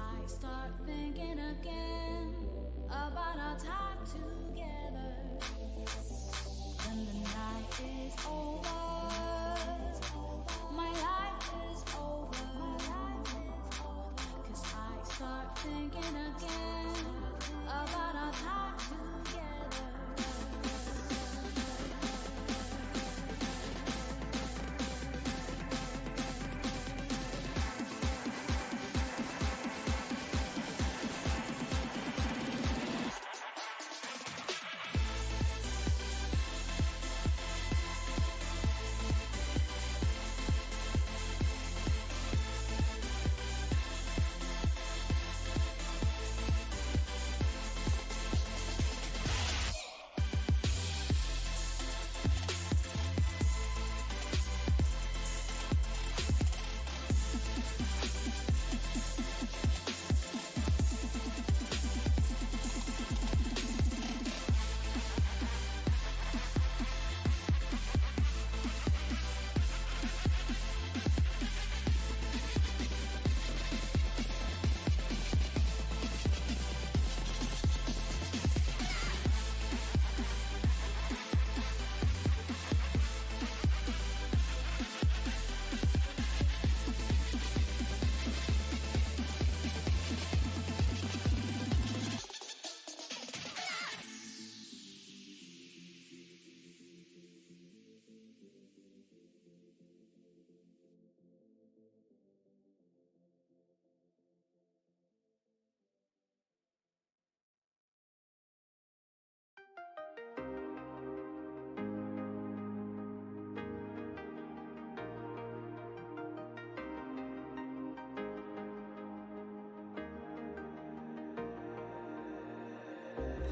I start thinking again about our time together. When the night is over, my life is over. 'Cause I start thinking again about our time together.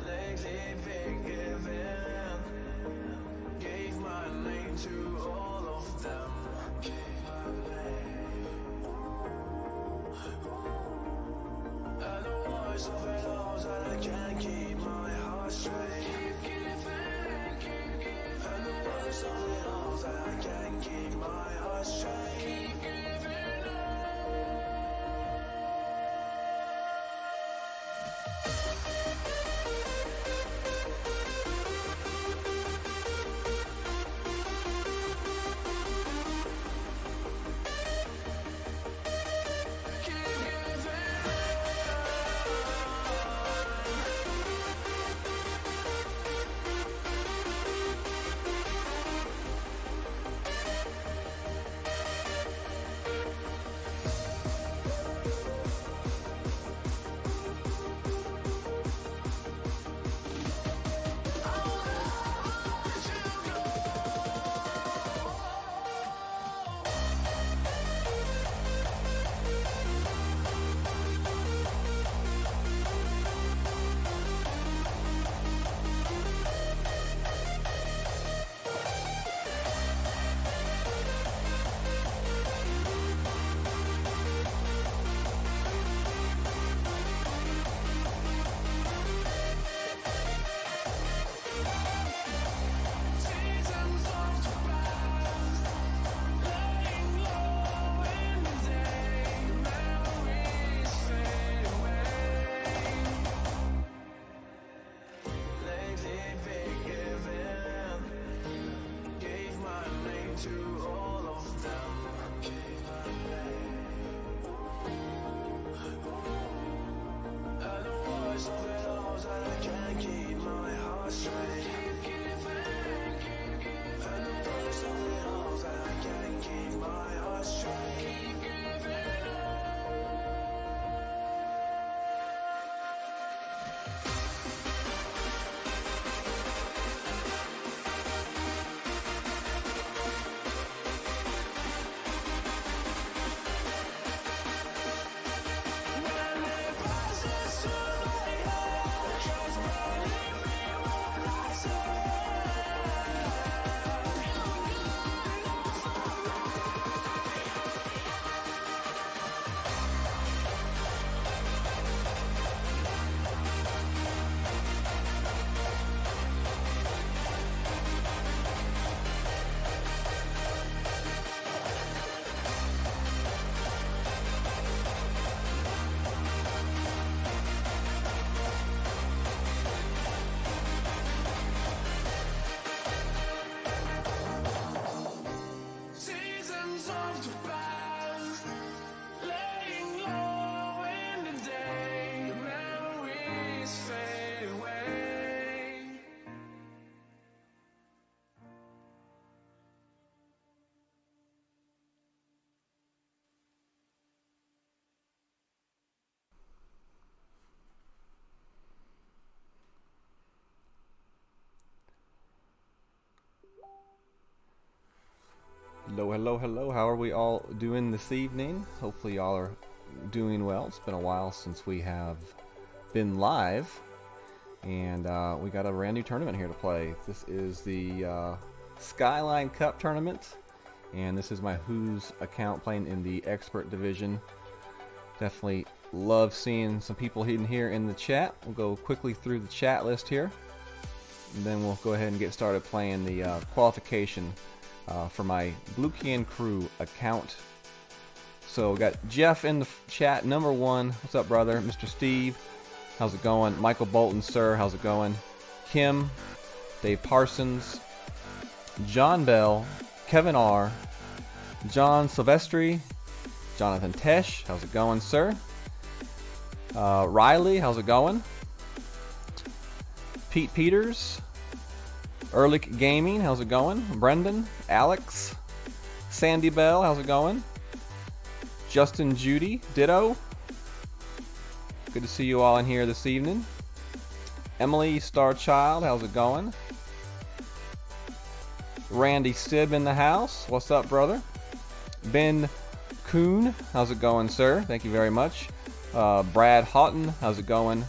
Lately forgiven, gave my name to all of them. Gave my name. And the worst of it all is that I can't keep my heart straight. Keep giving, keep giving. And the worst of it all is that I can't keep my heart straight. Keep giving up. Hello, hello, hello. How are we all doing this evening? Hopefully y'all are doing well. It's been a while since we have been live. And we got a brand new tournament here to play. This is the Skyline Cup tournament. And this is my Who's account playing in the Expert Division. Definitely love seeing some people in here in the chat. We'll go quickly through the chat list here. And then we'll go ahead and get started playing the qualification for my Blue Can Crew account. So we got Jeff in the chat, number 1. What's up, brother? Mr. Steve, how's it going? Michael Bolton, sir, how's it going? Kim, Dave Parsons, John Bell, Kevin R, John Silvestri, Jonathan Tesh, how's it going, sir? Riley, how's it going? Pete Peters, Ehrlich Gaming, how's it going? Brendan, Alex, Sandy Bell, how's it going? Justin Judy, ditto. Good to see you all in here this evening. Emily Starchild, how's it going? Randy Stibb in the house, what's up, brother? Ben Kuhn, how's it going, sir? Thank you very much. Brad Houghton, how's it going?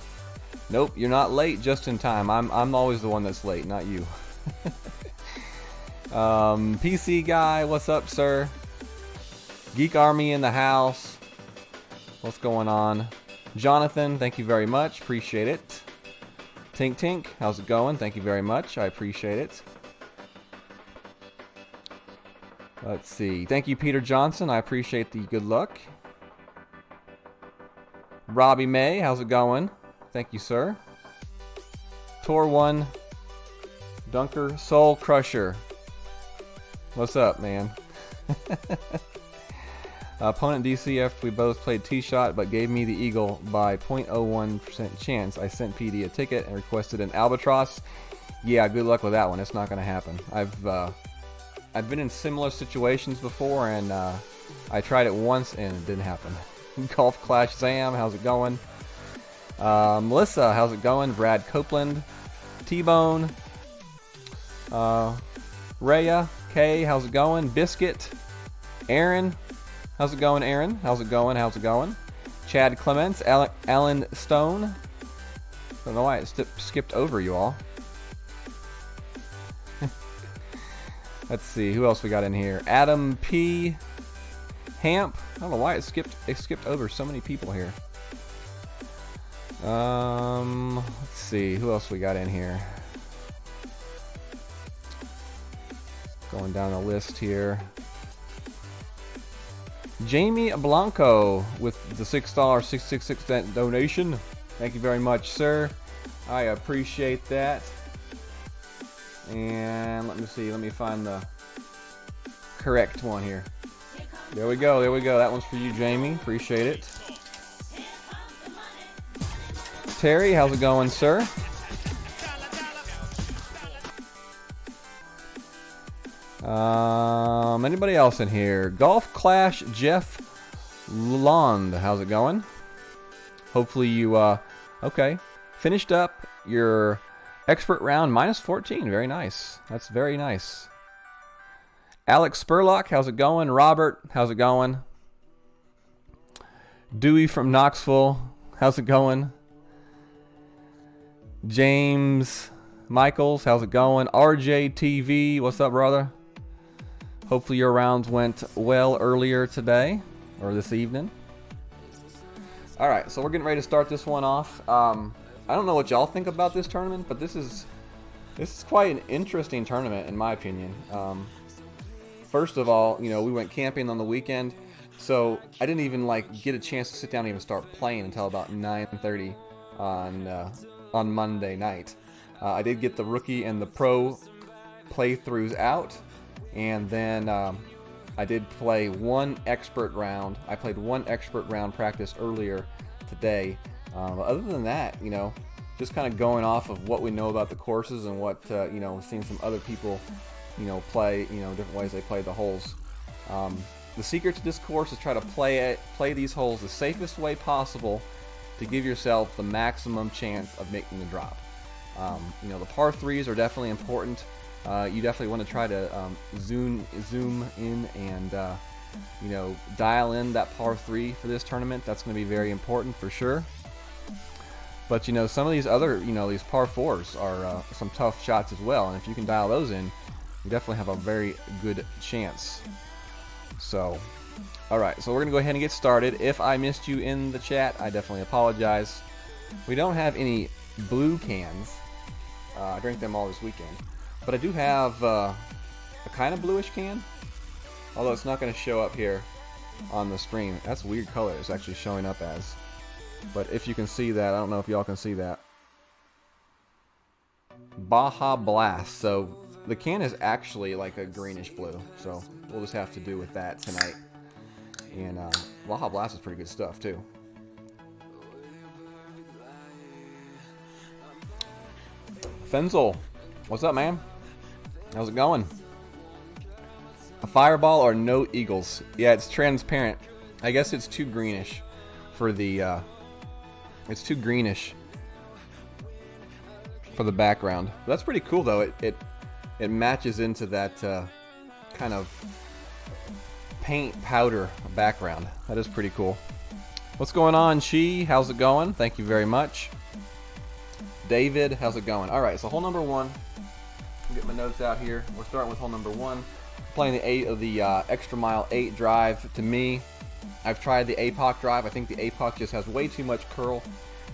Nope, you're not late, just in time. I'm always the one that's late, not you. PC guy, what's up, sir? Geek Army in the house. What's going on? Jonathan, thank you very much. Appreciate it. Tink Tink, how's it going? Thank you very much. I appreciate it. Let's see. Thank you, Peter Johnson. I appreciate the good luck. Robbie May, how's it going? Thank you, sir. Tor 1, Dunker, Soul Crusher. What's up, man? Opponent DCF, we both played T-Shot, but gave me the Eagle by 0.01% chance. I sent PD a ticket and requested an Albatross. Yeah, good luck with that one. It's not going to happen. I've been in similar situations before, and I tried it once, and it didn't happen. Golf Clash Sam, how's it going? Melissa, how's it going? Brad Copeland, T-Bone, Rhea, Kay, how's it going? Biscuit, Aaron, how's it going, Aaron? How's it going? How's it going? Chad Clements, Alan Stone. Don't know why it skipped over you all. Let's see, who else we got in here? Adam P. Hamp. I don't know why it skipped over so many people here. Let's see, who else we got in here? Going down the list here. Jamie Blanco with the $6.666 donation. Thank you very much, sir. I appreciate that. And let me see, let me find the correct one here. There we go, there we go. That one's for you, Jamie. Appreciate it. Terry, how's it going, sir? Anybody else in here? Golf Clash Jeff Lalonde, how's it going? Hopefully you, okay. Finished up your expert round -14. Very nice. That's very nice. Alex Spurlock, how's it going? Robert, how's it going? Dewey from Knoxville, how's it going? James Michaels, how's it going? RJTV, what's up, brother? Hopefully your rounds went well earlier today, or this evening. Alright, so we're getting ready to start this one off. I don't know what y'all think about this tournament, but this is quite an interesting tournament in my opinion. First of all, you know, we went camping on the weekend, so I didn't even get a chance to sit down and even start playing until about 9:30 on Monday night. I did get the rookie and the pro playthroughs out, and then I did play one expert round. I played one expert round practice earlier today. But other than that, you know, just kind of going off of what we know about the courses and what, you know, seeing some other people, you know, play, you know, different ways they play the holes. The secret to this course is try to play these holes the safest way possible to give yourself the maximum chance of making the drop. You know, the par 3s are definitely important. you definitely want to try to zoom in and you know, dial in that par 3 for this tournament. That's going to be very important for sure. But you know, some of these other, you know, these par 4s are some tough shots as well, and if you can dial those in, you definitely have a very good chance. So, alright, so we're going to go ahead and get started. If I missed you in the chat, I definitely apologize. We don't have any blue cans. I drank them all this weekend. But I do have a kind of bluish can, although it's not going to show up here on the stream. That's a weird color it's actually showing up as. But if you can see that, I don't know if y'all can see that. Baja Blast. So the can is actually like a greenish blue. So we'll just have to do with that tonight. And Baja Blast is pretty good stuff too. Fenzel, what's up, man? How's it going? A fireball or no eagles? Yeah, it's transparent. I guess it's too greenish for the it's too greenish for the background. That's pretty cool though. It matches into that kind of paint powder background. That is pretty cool. What's going on, Chi? How's it going? Thank you very much. David, how's it going? All right, so hole number 1. I'll get my notes out here. We're starting with hole number 1. Playing the 8 of the extra mile 8 drive. To me, I've tried the APOC drive. I think the APOC just has way too much curl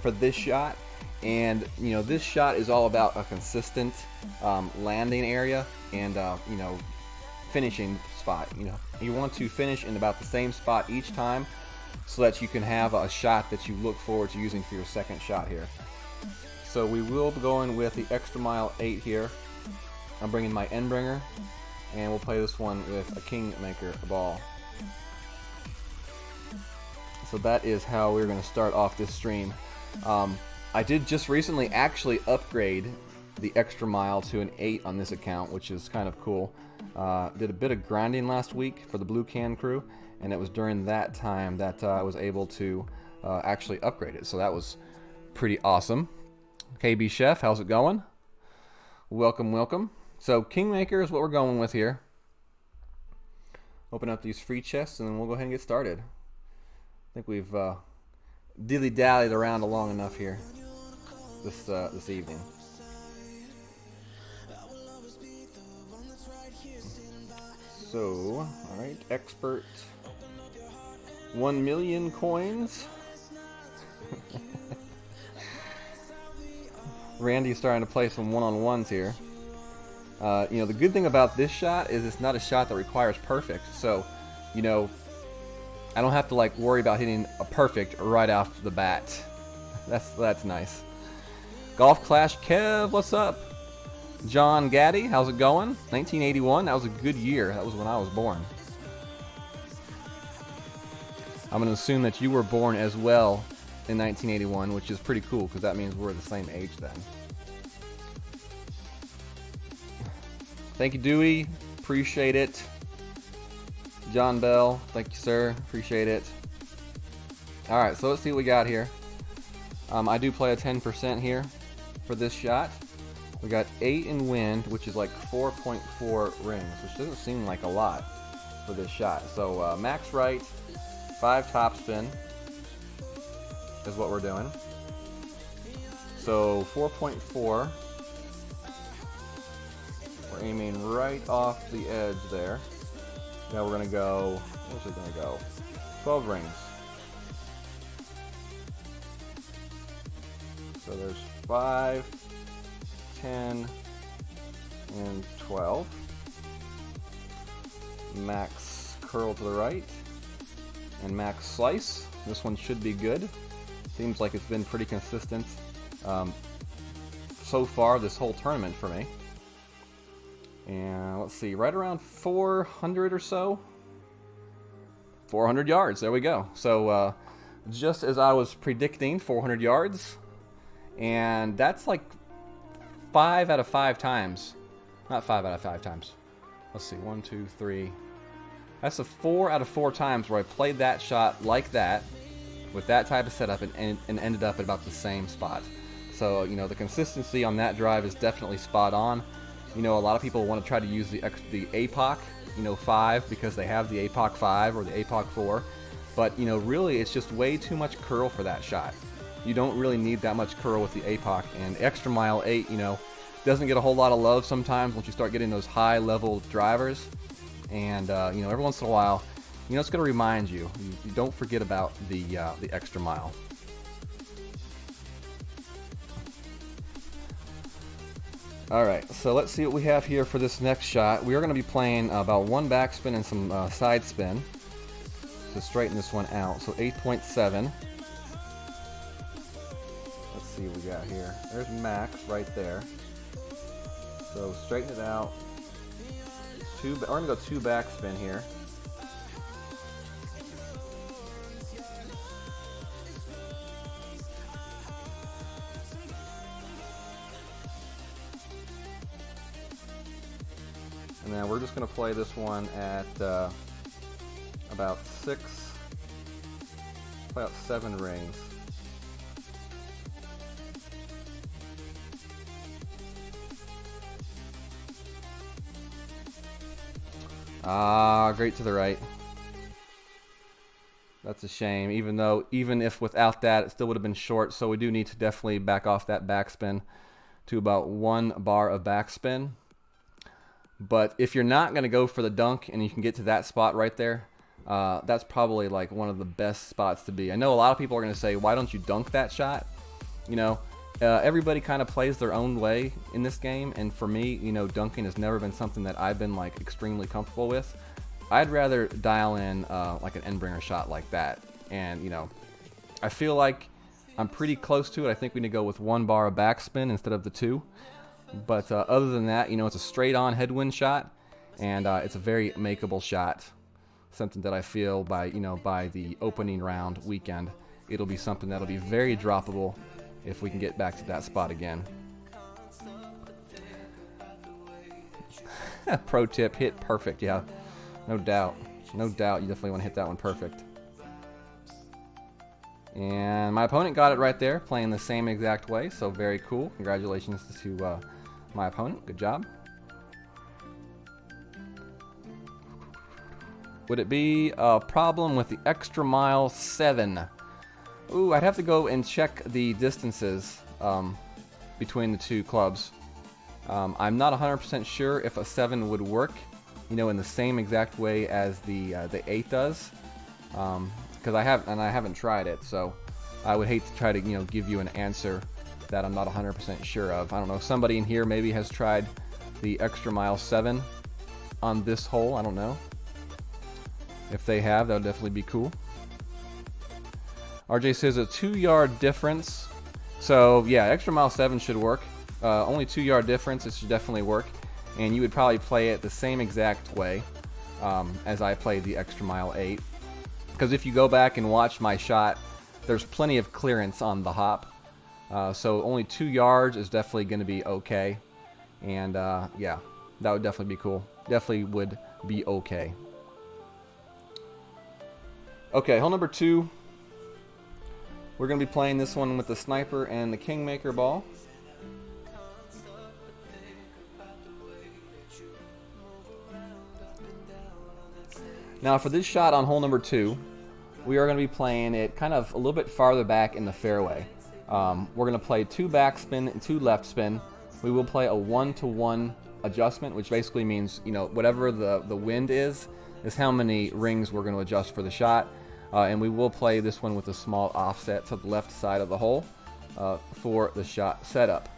for this shot. And, you know, this shot is all about a consistent landing area and, you know, finishing spot. You know, you want to finish in about the same spot each time so that you can have a shot that you look forward to using for your second shot here. So we will be going with the extra mile 8 here. I'm bringing my Endbringer, and we'll play this one with a Kingmaker ball. So that is how we're going to start off this stream. I did just recently actually upgrade the extra mile to an 8 on this account, which is kind of cool. Did a bit of grinding last week for the Blue Can crew, and it was during that time that I was able to actually upgrade it. So that was pretty awesome. KB Chef, how's it going? Welcome, welcome. So Kingmaker is what we're going with here. Open up these free chests and then we'll go ahead and get started. I think we've dilly-dallied around long enough here this evening. So, alright, expert. 1 million coins. Randy's starting to play some one-on-ones here. You know, the good thing about this shot is it's not a shot that requires perfect. So, you know, I don't have to like worry about hitting a perfect right off the bat. That's nice. Golf Clash Kev, what's up? John Gaddy, how's it going? 1981, that was a good year. That was when I was born. I'm going to assume that you were born as well in 1981, which is pretty cool because that means we're the same age then. Thank you, Dewey. Appreciate it. John Bell, thank you, sir. Appreciate it. All right, so let's see what we got here. I do play a 10% here for this shot. We got 8 in wind, which is like 4.4 rings, which doesn't seem like a lot for this shot. So max right, 5 topspin is what we're doing. So 4.4. We're aiming right off the edge there. Now we're gonna go, where's it gonna go? 12 rings. So there's 5, 10, and 12. Max curl to the right. And max slice. This one should be good. Seems like it's been pretty consistent so far this whole tournament for me. And let's see, right around 400 or so. 400 yards, there we go. So just as I was predicting, 400 yards. And that's like 5 out of 5 times. Not 5 out of 5 times. Let's see, 1, 2, 3. That's a 4 out of 4 times where I played that shot like that, with that type of setup, and ended up at about the same spot. So, you know, the consistency on that drive is definitely spot on. You know, a lot of people want to try to use the APOC, you know, 5 because they have the APOC 5 or the APOC 4. But, you know, really it's just way too much curl for that shot. You don't really need that much curl with the APOC. And Extra Mile 8, you know, doesn't get a whole lot of love sometimes once you start getting those high level drivers. And, you know, every once in a while, you know, it's going to remind you. You don't forget about the Extra Mile. Alright, so let's see what we have here for this next shot. We are going to be playing about 1 backspin and some side spin to straighten this one out. So 8.7. Let's see what we got here. There's max right there. So straighten it out. We're going to go 2 backspin here. And then we're just going to play this one at about 7 rings. Ah, great to the right. That's a shame. Even if without that, it still would have been short. So we do need to definitely back off that backspin to about 1 bar of backspin. But if you're not going to go for the dunk and you can get to that spot right there, that's probably like one of the best spots to be. I know a lot of people are going to say, why don't you dunk that shot? You know, everybody kind of plays their own way in this game. And for me, you know, dunking has never been something that I've been like extremely comfortable with. I'd rather dial in like an end-bringer shot like that. And, you know, I feel like I'm pretty close to it. I think we need to go with 1 bar of backspin instead of the 2. But other than that, you know, it's a straight-on headwind shot, and it's a very makeable shot. Something that I feel by the opening round weekend, it'll be something that'll be very droppable if we can get back to that spot again. Pro tip: hit perfect. Yeah, no doubt. No doubt. You definitely want to hit that one perfect. And my opponent got it right there, playing the same exact way. So very cool. Congratulations to my opponent. Good job. Would it be a problem with the Extra Mile 7? Ooh, I'd have to go and check the distances between the 2 clubs. I'm not 100% sure if a 7 would work, you know, in the same exact way as the 8 does, because I haven't tried it, so I would hate to try to, you know, give you an answer that I'm not 100% sure of. I don't know if somebody in here maybe has tried the Extra Mile 7 on this hole. I don't know. If they have, that would definitely be cool. RJ says a 2-yard difference. So yeah, Extra Mile 7 should work. Only 2-yard difference. It should definitely work. And you would probably play it the same exact way as I played the Extra Mile 8. Because if you go back and watch my shot, there's plenty of clearance on the hop. So only 2 yards is definitely going to be okay. And yeah, that would definitely be cool. Definitely would be okay. Okay, hole number 2. We're going to be playing this one with the sniper and the Kingmaker ball. Now for this shot on hole number 2, we are going to be playing it kind of a little bit farther back in the fairway. We're going to play 2 backspin and 2 left spin. We will play a 1-to-1 adjustment, which basically means, you know, whatever the wind is how many rings we're going to adjust for the shot. And we will play this one with a small offset to the left side of the hole for the shot setup.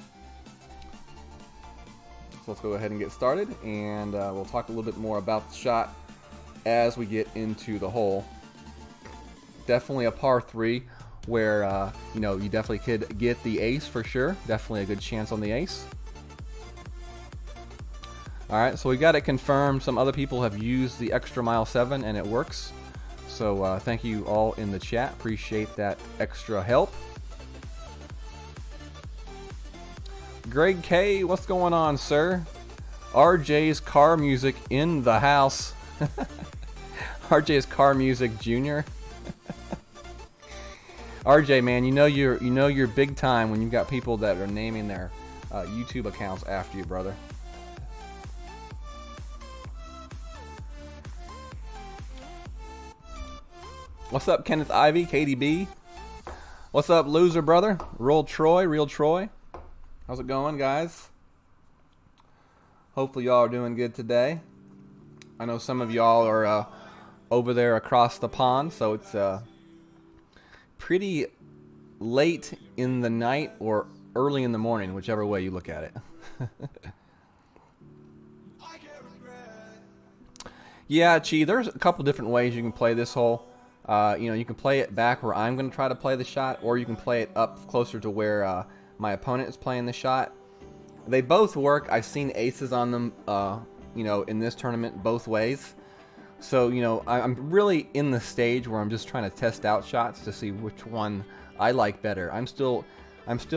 So let's go ahead and get started, and we'll talk a little bit more about the shot as we get into the hole. Definitely a par 3 where you know, you definitely could get the ace for sure. Definitely a good chance on the ace. Alright, so we got it confirmed. Some other people have used the Extra Mile 7 and it works. So thank you all in the chat. Appreciate that extra help. Greg K, what's going on, sir? RJ's car music in the house. RJ's car music junior. RJ, man, you know you're big time when you've got people that are naming their YouTube accounts after you, brother. What's up, Kenneth Ivy, KDB? What's up, loser brother? Real Troy. How's it going, guys? Hopefully y'all are doing good today. I know some of y'all are over there across the pond, so it's pretty late in the night or early in the morning, whichever way you look at it. Yeah, Chi, there's a couple different ways you can play this hole. You can play it back where I'm going to try to play the shot, or you can play it up closer to where my opponent is playing the shot. They both work. I've seen aces on them, in this tournament both ways. So, I'm really in the stage where I'm just trying to test out shots to see which one I like better. I'm still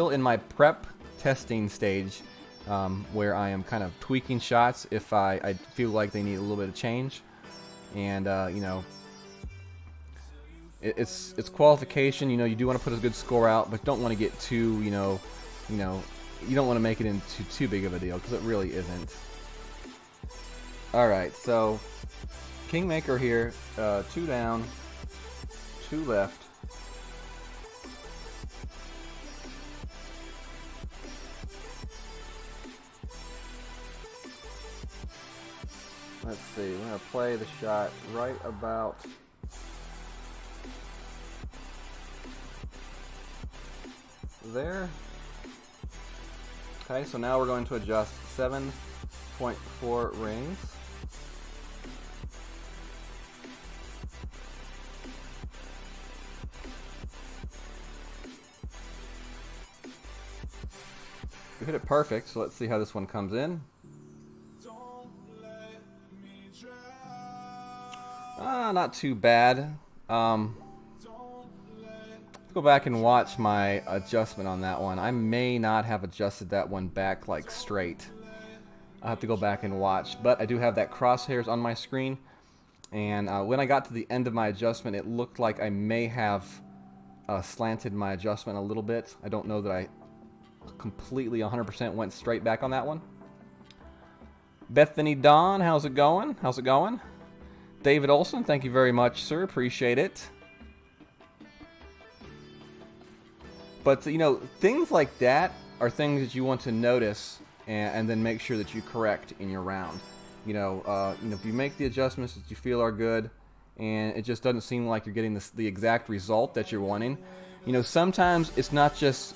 in my prep testing stage, where I am kind of tweaking shots if I feel like they need a little bit of change. And, it's qualification. You do want to put a good score out, but don't want to get too, you don't want to make it into too big of a deal, because it really isn't. Alright, so Kingmaker here, 2 down, 2 left. Let's see, we're going to play the shot right about there. Okay, so now we're going to adjust 7.4 rings. We hit it perfect, so let's see how this one comes in. Not too bad. Let's go back and watch my adjustment on that one. I may not have adjusted that one back like straight. I'll have to go back and watch, but I do have that crosshairs on my screen, and when I got to the end of my adjustment, it looked like I may have slanted my adjustment a little bit. I don't know that I completely 100% went straight back on that one. Bethany Dawn, how's it going? David Olson, thank you very much, sir. Appreciate it. But, things like that are things that you want to notice and then make sure that you correct in your round. If you make the adjustments that you feel are good and it just doesn't seem like you're getting the exact result that you're wanting, sometimes it's not just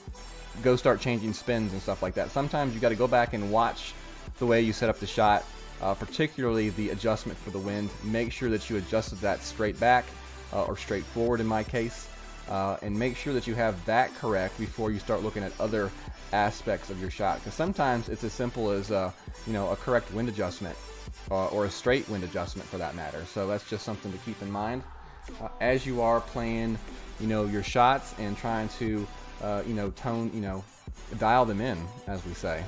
go start changing spins and stuff like that. Sometimes you got to go back and watch the way you set up the shot, particularly the adjustment for the wind. Make sure that you adjusted that straight back or straight forward in my case. And make sure that you have that correct before you start looking at other aspects of your shot. Because sometimes it's as simple as a correct wind adjustment or a straight wind adjustment for that matter. So that's just something to keep in mind as you are playing, your shots and trying to, dial them in, as we say.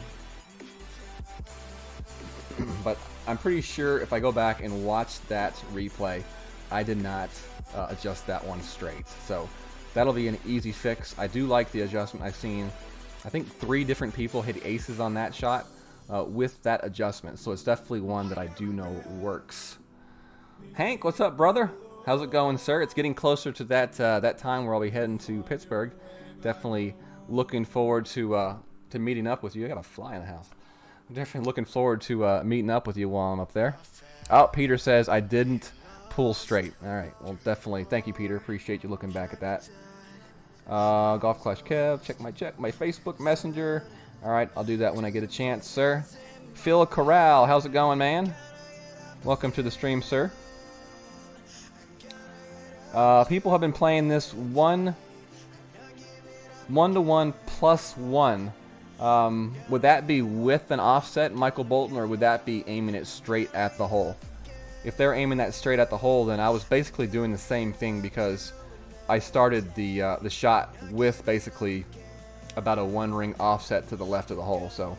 But I'm pretty sure if I go back and watch that replay, I did not adjust that one straight. So that'll be an easy fix. I do like the adjustment. I've seen, I think 3 different people hit aces on that shot with that adjustment. So it's definitely one that I do know works. Hank, what's up, brother? How's it going, sir? It's getting closer to that time where I'll be heading to Pittsburgh. Definitely looking forward to meeting up with you. I got a fly in the house. I'm definitely looking forward to meeting up with you while I'm up there. Oh, Peter says I didn't pull straight. All right. Well, definitely. Thank you, Peter. Appreciate you looking back at that. Golf Clash Kev. Check my Facebook Messenger. All right. I'll do that when I get a chance, sir. Phil Corral. How's it going, man? Welcome to the stream, sir. People have been playing this 1-to-1 +1. Would that be with an offset, Michael Bolton, or would that be aiming it straight at the hole? If they're aiming that straight at the hole, then I was basically doing the same thing, because I started the shot with basically about a 1-ring offset to the left of the hole. So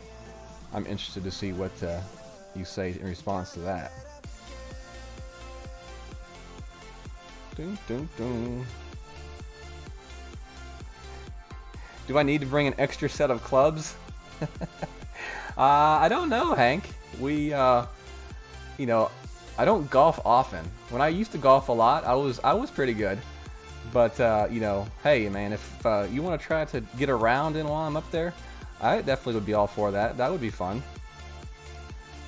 I'm interested to see what you say in response to that. Dun, dun, dun. Do I need to bring an extra set of clubs? I don't know, Hank. I don't golf often. When I used to golf a lot, I was pretty good. But, you know, hey, man, if you want to try to get around in while I'm up there, I definitely would be all for that. That would be fun.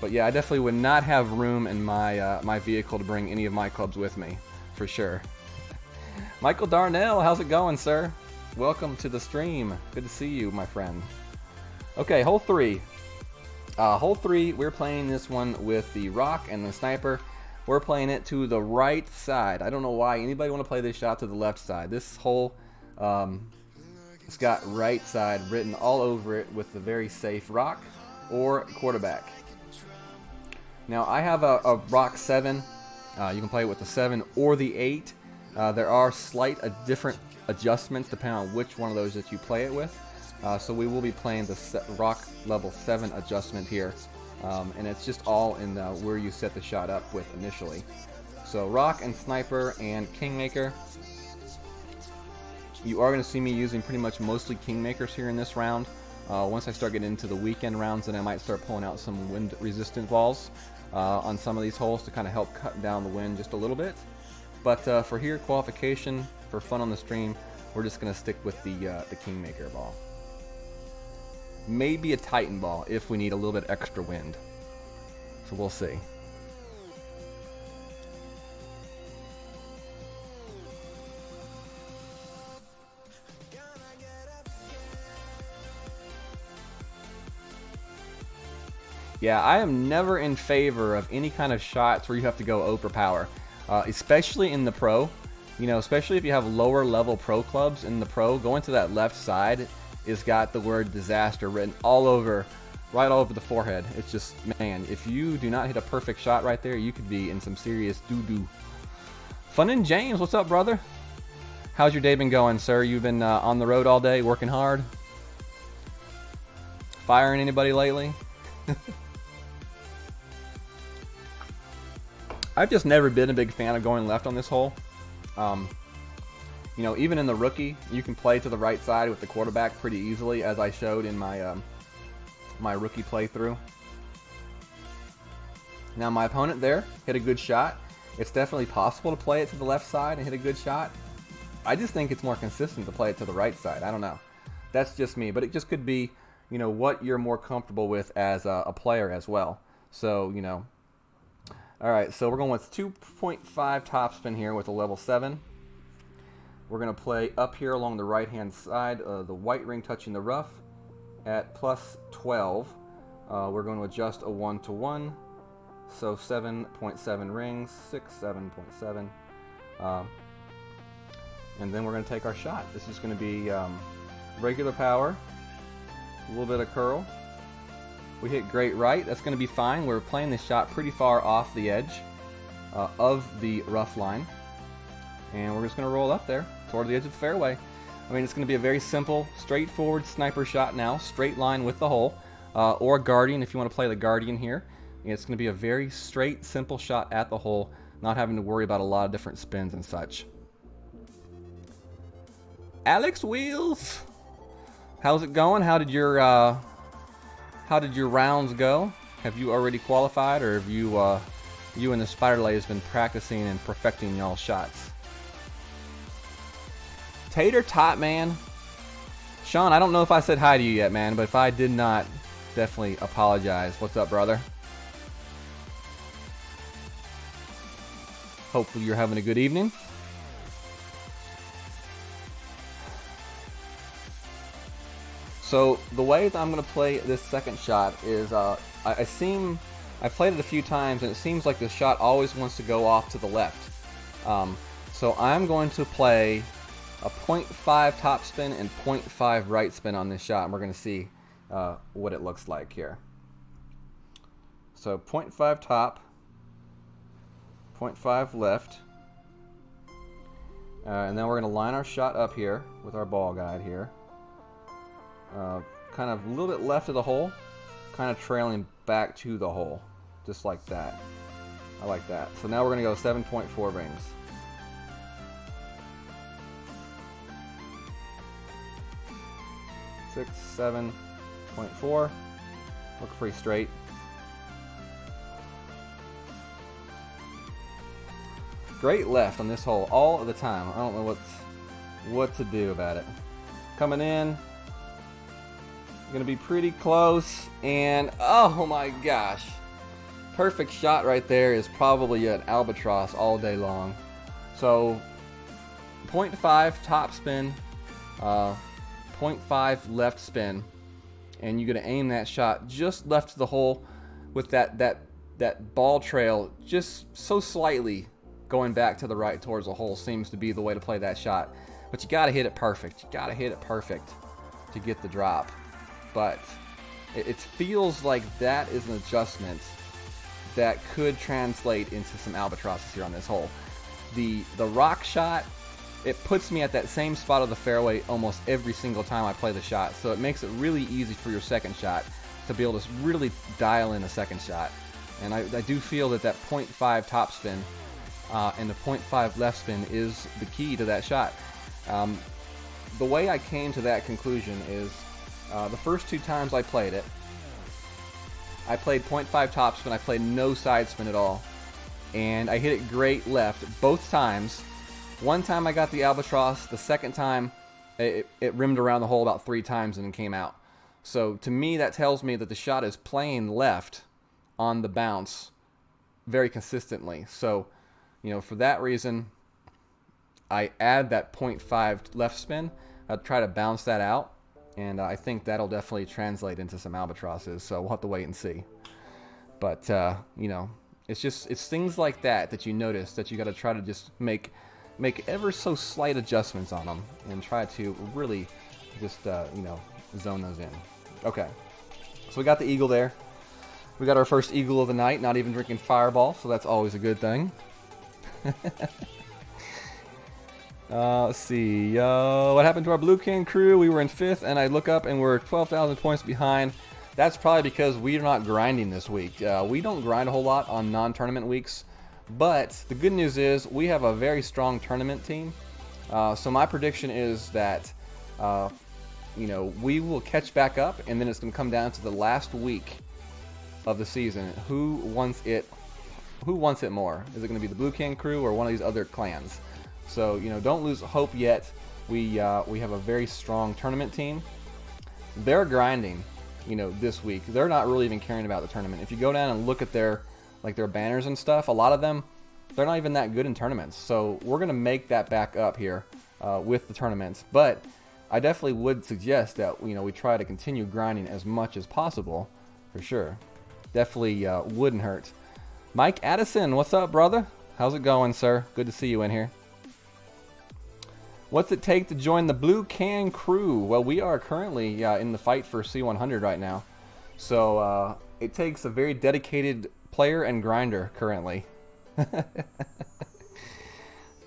But yeah, I definitely would not have room in my my vehicle to bring any of my clubs with me, for sure. Michael Darnell, how's it going, sir? Welcome to the stream. Good to see you, my friend. Okay, hole 3. Hole 3, we're playing this one with the rock and the sniper. We're playing it to the right side. I don't know why anybody want to play this shot to the left side. This hole, it's got right side written all over it with the very safe rock or quarterback. Now I have a rock 7. You can play it with the 7 or the 8. There are different adjustments depending on which one of those that you play it with. So we will be playing the rock level 7 adjustment here. And it's just all in where you set the shot up with initially. So rock and sniper and kingmaker. You are going to see me using pretty much mostly kingmakers here in this round. Once I start getting into the weekend rounds, then I might start pulling out some wind resistant balls on some of these holes to kind of help cut down the wind just a little bit. But for here, qualification, for fun on the stream, we're just going to stick with the kingmaker ball. Maybe a Titan ball if we need a little bit extra wind. So we'll see. Yeah, I am never in favor of any kind of shots where you have to go overpower, especially in the pro. You know, especially if you have lower level pro clubs in the pro, going to that left side is got the word disaster written all over, right all over the forehead. It's just, man, if you do not hit a perfect shot right there, you could be in some serious doo-doo. Fun and James, what's up, brother? How's your day been going, sir? You've been on the road all day, working hard? Firing anybody lately? I've just never been a big fan of going left on this hole. You know, even in the rookie, you can play to the right side with the quarterback pretty easily, as I showed in my my rookie playthrough. Now, my opponent there hit a good shot. It's definitely possible to play it to the left side and hit a good shot. I just think it's more consistent to play it to the right side. I don't know. That's just me, but it just could be, you know, what you're more comfortable with as a player as well. So, you know. All right, so we're going with 2.5 topspin here with a level 7. We're going to play up here along the right-hand side, the white ring touching the rough at plus 12. We're going to adjust a 1-to-1, so 7.7 rings, 6, 7.7. And then we're going to take our shot. This is going to be regular power, a little bit of curl. We hit great right. That's going to be fine. We're playing this shot pretty far off the edge of the rough line. And we're just going to roll up there toward the edge of the fairway. I mean, it's going to be a very simple, straightforward sniper shot now. Straight line with the hole. Or Guardian if you want to play the Guardian here. And it's going to be a very straight, simple shot at the hole. Not having to worry about a lot of different spins and such. Alex Wheels! How's it going? How did your rounds go? Have you already qualified, or have you and the Spider Lay been practicing and perfecting y'all shots? Tater Tot Man. Sean, I don't know if I said hi to you yet, man, but if I did not, definitely apologize. What's up, brother? Hopefully you're having a good evening. So the way that I'm going to play this second shot is I've played it a few times, and it seems like the shot always wants to go off to the left. So I'm going to play a 0.5 topspin and 0.5 right spin on this shot, and we're going to see what it looks like here. So 0.5 top, 0.5 left, and then we're going to line our shot up here with our ball guide here. Kind of a little bit left of the hole, kind of trailing back to the hole, just like that. I like that. So now we're going to go 7.4 rings. Six, 7.4. Look pretty straight. Great left on this hole all of the time. I don't know what to do about it. Coming in. Gonna be pretty close. And oh my gosh. Perfect shot right there is probably an albatross all day long. So 0.5 top spin, 0.5 left spin, and you're gonna aim that shot just left of the hole with that ball trail just so slightly going back to the right towards the hole seems to be the way to play that shot. But you gotta hit it perfect. You gotta hit it perfect to get the drop. But it feels like that is an adjustment that could translate into some albatrosses here on this hole. The rock shot, it puts me at that same spot of the fairway almost every single time I play the shot, so it makes it really easy for your second shot to be able to really dial in a second shot. And I do feel that 0.5 topspin and the 0.5 left spin is the key to that shot. The way I came to that conclusion is the first 2 times I played it, I played 0.5 topspin, I played no side spin at all, and I hit it great left both times. One time I got the albatross, the second time it rimmed around the hole about 3 times and came out. So to me that tells me that the shot is playing left on the bounce very consistently. So, you know, for that reason I add that 0.5 left spin. I'll try to bounce that out, and I think that'll definitely translate into some albatrosses, so we'll have to wait and see. But you know, it's things like that you notice that you got to try to just make ever so slight adjustments on them and try to really just you know, zone those in. Okay, so we got the eagle there. We got our first eagle of the night, not even drinking Fireball, so that's always a good thing. Let's see. What happened to our Blue Can crew? We were in 5th, and I look up and we're 12,000 points behind. That's probably because we are not grinding this week. We don't grind a whole lot on non-tournament weeks, but the good news is we have a very strong tournament team. So my prediction is that you know, we will catch back up, and then it's going to come down to the last week of the season. Who wants it more? Is it going to be the Blue Can crew or one of these other clans? So, you know, don't lose hope yet. We have a very strong tournament team. They're grinding, you know, this week. They're not really even caring about the tournament. If you go down and look at their banners and stuff, a lot of them, they're not even that good in tournaments. So we're going to make that back up here with the tournaments. But I definitely would suggest that, you know, we try to continue grinding as much as possible, for sure. Definitely wouldn't hurt. Mike Addison, what's up, brother? How's it going, sir? Good to see you in here. What's it take to join the Blue Can crew? Well, we are currently in the fight for C100 right now. So it takes a very dedicated player and grinder currently.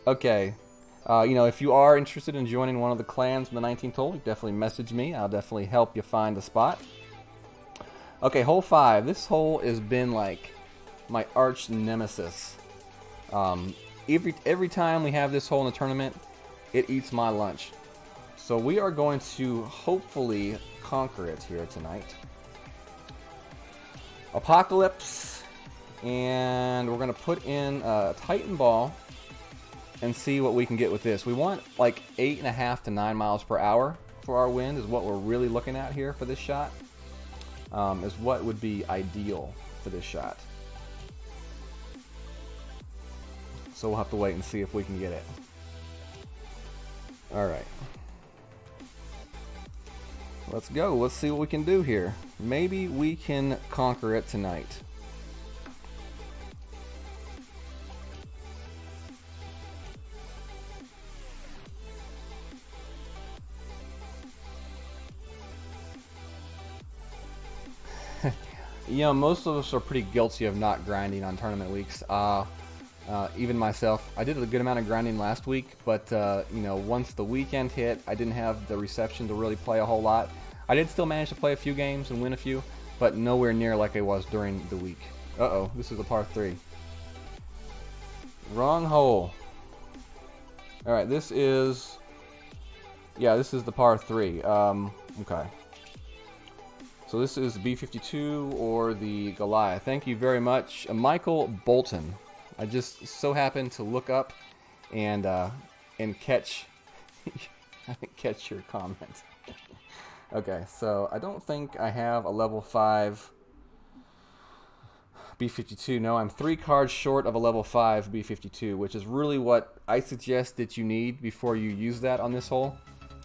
Okay. You know, if you are interested in joining one of the clans in the 19th hole, definitely message me. I'll definitely help you find a spot. Okay, hole 5. This hole has been like my arch nemesis. Every time we have this hole in the tournament, it eats my lunch. So we are going to hopefully conquer it here tonight. Apocalypse, and we're going to put in a Titan ball and see what we can get with this. We want like 8.5 to 9 miles per hour for our wind is what we're really looking at here for this shot. Is what would be ideal for this shot. So we'll have to wait and see if we can get it. Alright. Let's go. Let's see what we can do here. Maybe we can conquer it tonight. You know, most of us are pretty guilty of not grinding on tournament weeks. Even myself. I did a good amount of grinding last week, but you know, once the weekend hit, I didn't have the reception to really play a whole lot. I did still manage to play a few games and win a few, but nowhere near like I was during the week. Uh-oh, this is a par 3. Wrong hole. Alright, this is... yeah, this is the par 3. Okay. So this is the B52 or the Goliath. Thank you very much. Michael Bolton. I just so happened to look up and catch I didn't catch your comment. Okay, so I don't think I have a level 5 B52. No, I'm 3 cards short of a level 5 B52, which is really what I suggest that you need before you use that on this hole.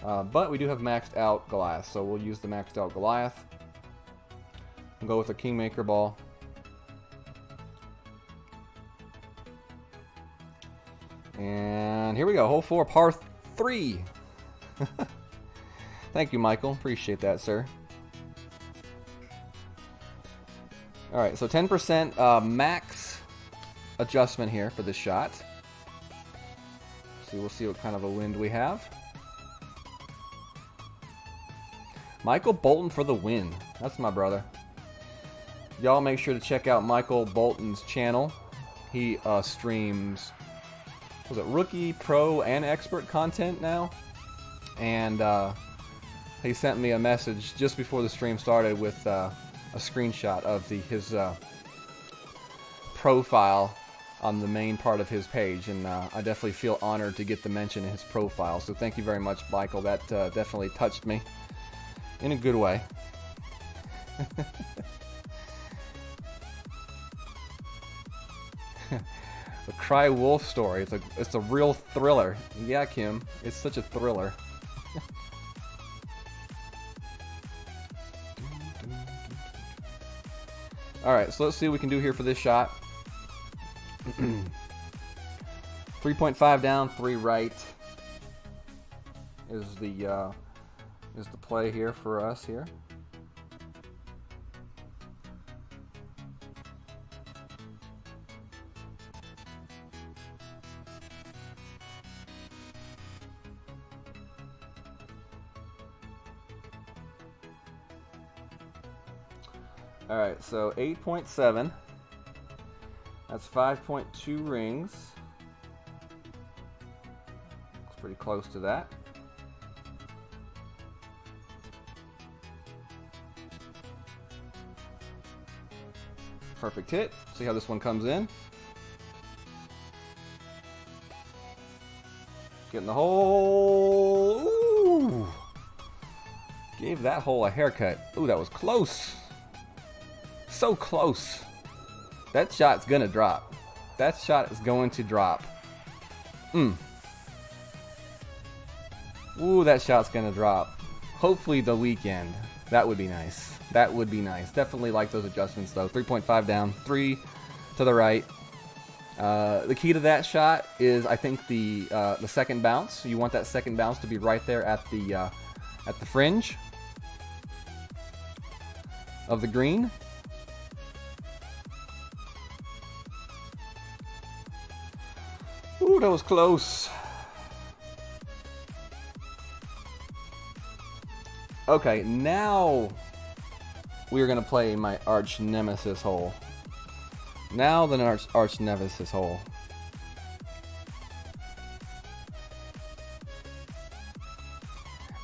But we do have maxed out Goliath, so we'll use the maxed out Goliath. We'll go with a Kingmaker ball. And here we go, hole 4, par 3. Thank you, Michael. Appreciate that, sir. All right, so 10% max adjustment here for this shot. So we'll see what kind of a wind we have. Michael Bolton for the win. That's my brother. Y'all make sure to check out Michael Bolton's channel. He streams, was it rookie, pro, and expert content now? And he sent me a message just before the stream started with a screenshot of his profile on the main part of his page, and I definitely feel honored to get the mention in his profile. So thank you very much, Michael. That definitely touched me in a good way. The Cry Wolf story. It's a real thriller. Yeah, Kim. It's such a thriller. Alright, so let's see what we can do here for this shot. 3.5 down, 3 right is the play here for us here. Alright, so 8.7. That's 5.2 rings. Looks pretty close to that. Perfect hit. See how this one comes in. Getting the hole. Ooh! Gave that hole a haircut. Ooh, that was close. So close. That shot's gonna drop. That shot is going to drop. Ooh, that shot's gonna drop. Hopefully the weekend. That would be nice. That would be nice. Definitely like those adjustments though. 3.5 down, 3 to the right. The key to that shot is, I think, the second bounce. You want that second bounce to be right there at the fringe of the green. Ooh, that was close. Okay, now we are going to play my arch nemesis hole. Now the arch nemesis hole.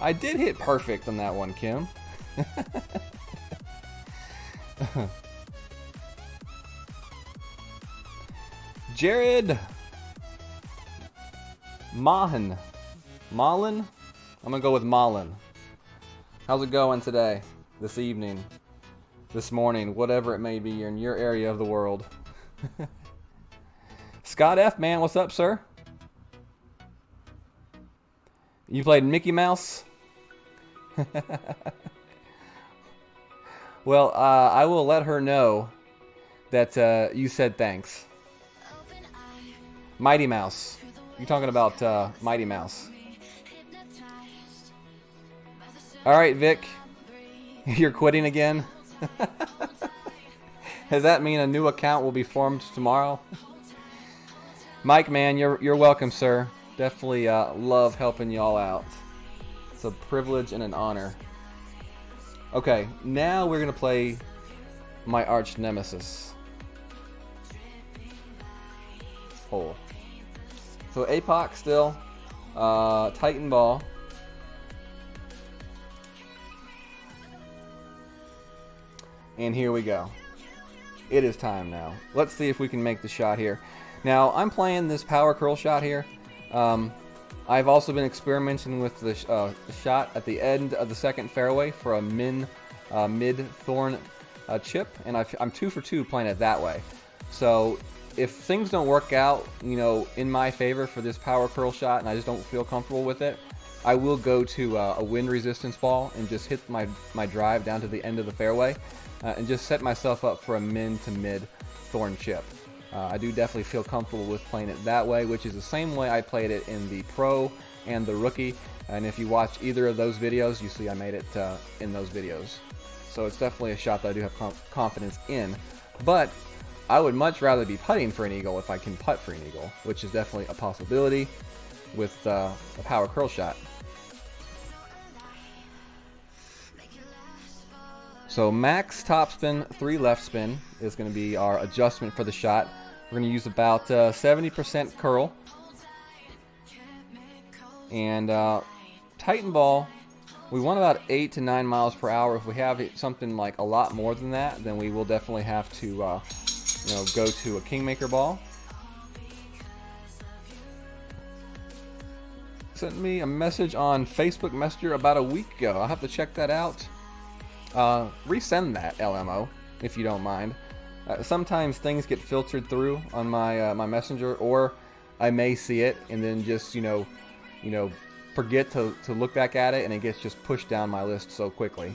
I did hit perfect on that one, Kim. Jared Mahan. Malin? I'm going to go with Malin. How's it going today? This evening? This morning? Whatever it may be in your area of the world. Scott F, man, what's up, sir? You played Mickey Mouse? Well, I will let her know that you said thanks. Mighty Mouse. You're talking about Mighty Mouse. Alright, Vic. You're quitting again? Does that mean a new account will be formed tomorrow? Mike, man, you're welcome, sir. Definitely love helping y'all out. It's a privilege and an honor. Okay, now we're going to play my arch nemesis hole. So APOC still, Titan ball. And here we go. It is time now. Let's see if we can make the shot here. Now, I'm playing this power curl shot here. I've also been experimenting with the shot at the end of the second fairway for a mid-thorn chip, and I'm 2 for 2 playing it that way. So if things don't work out, you know, in my favor for this power curl shot, and I just don't feel comfortable with it, I will go to a wind resistance ball and just hit my drive down to the end of the fairway, and just set myself up for a min to mid thorn chip. I do definitely feel comfortable with playing it that way, which is the same way I played it in the Pro and the Rookie. And if you watch either of those videos, you see I made it in those videos. So it's definitely a shot that I do have confidence in. But I would much rather be putting for an eagle if I can putt for an eagle, which is definitely a possibility with a power curl shot. So max topspin, 3 left spin is going to be our adjustment for the shot. We're going to use about 70% curl. And Titan ball, we want about 8 to 9 miles per hour. If we have something like a lot more than that, then we will definitely have to you know, go to a Kingmaker ball. Sent me a message on Facebook Messenger about a week ago. I'll have to check that out. Resend that, LMO, if you don't mind. Sometimes things get filtered through on my my messenger, or I may see it and then just you know forget to look back at it, and it gets just pushed down my list so quickly.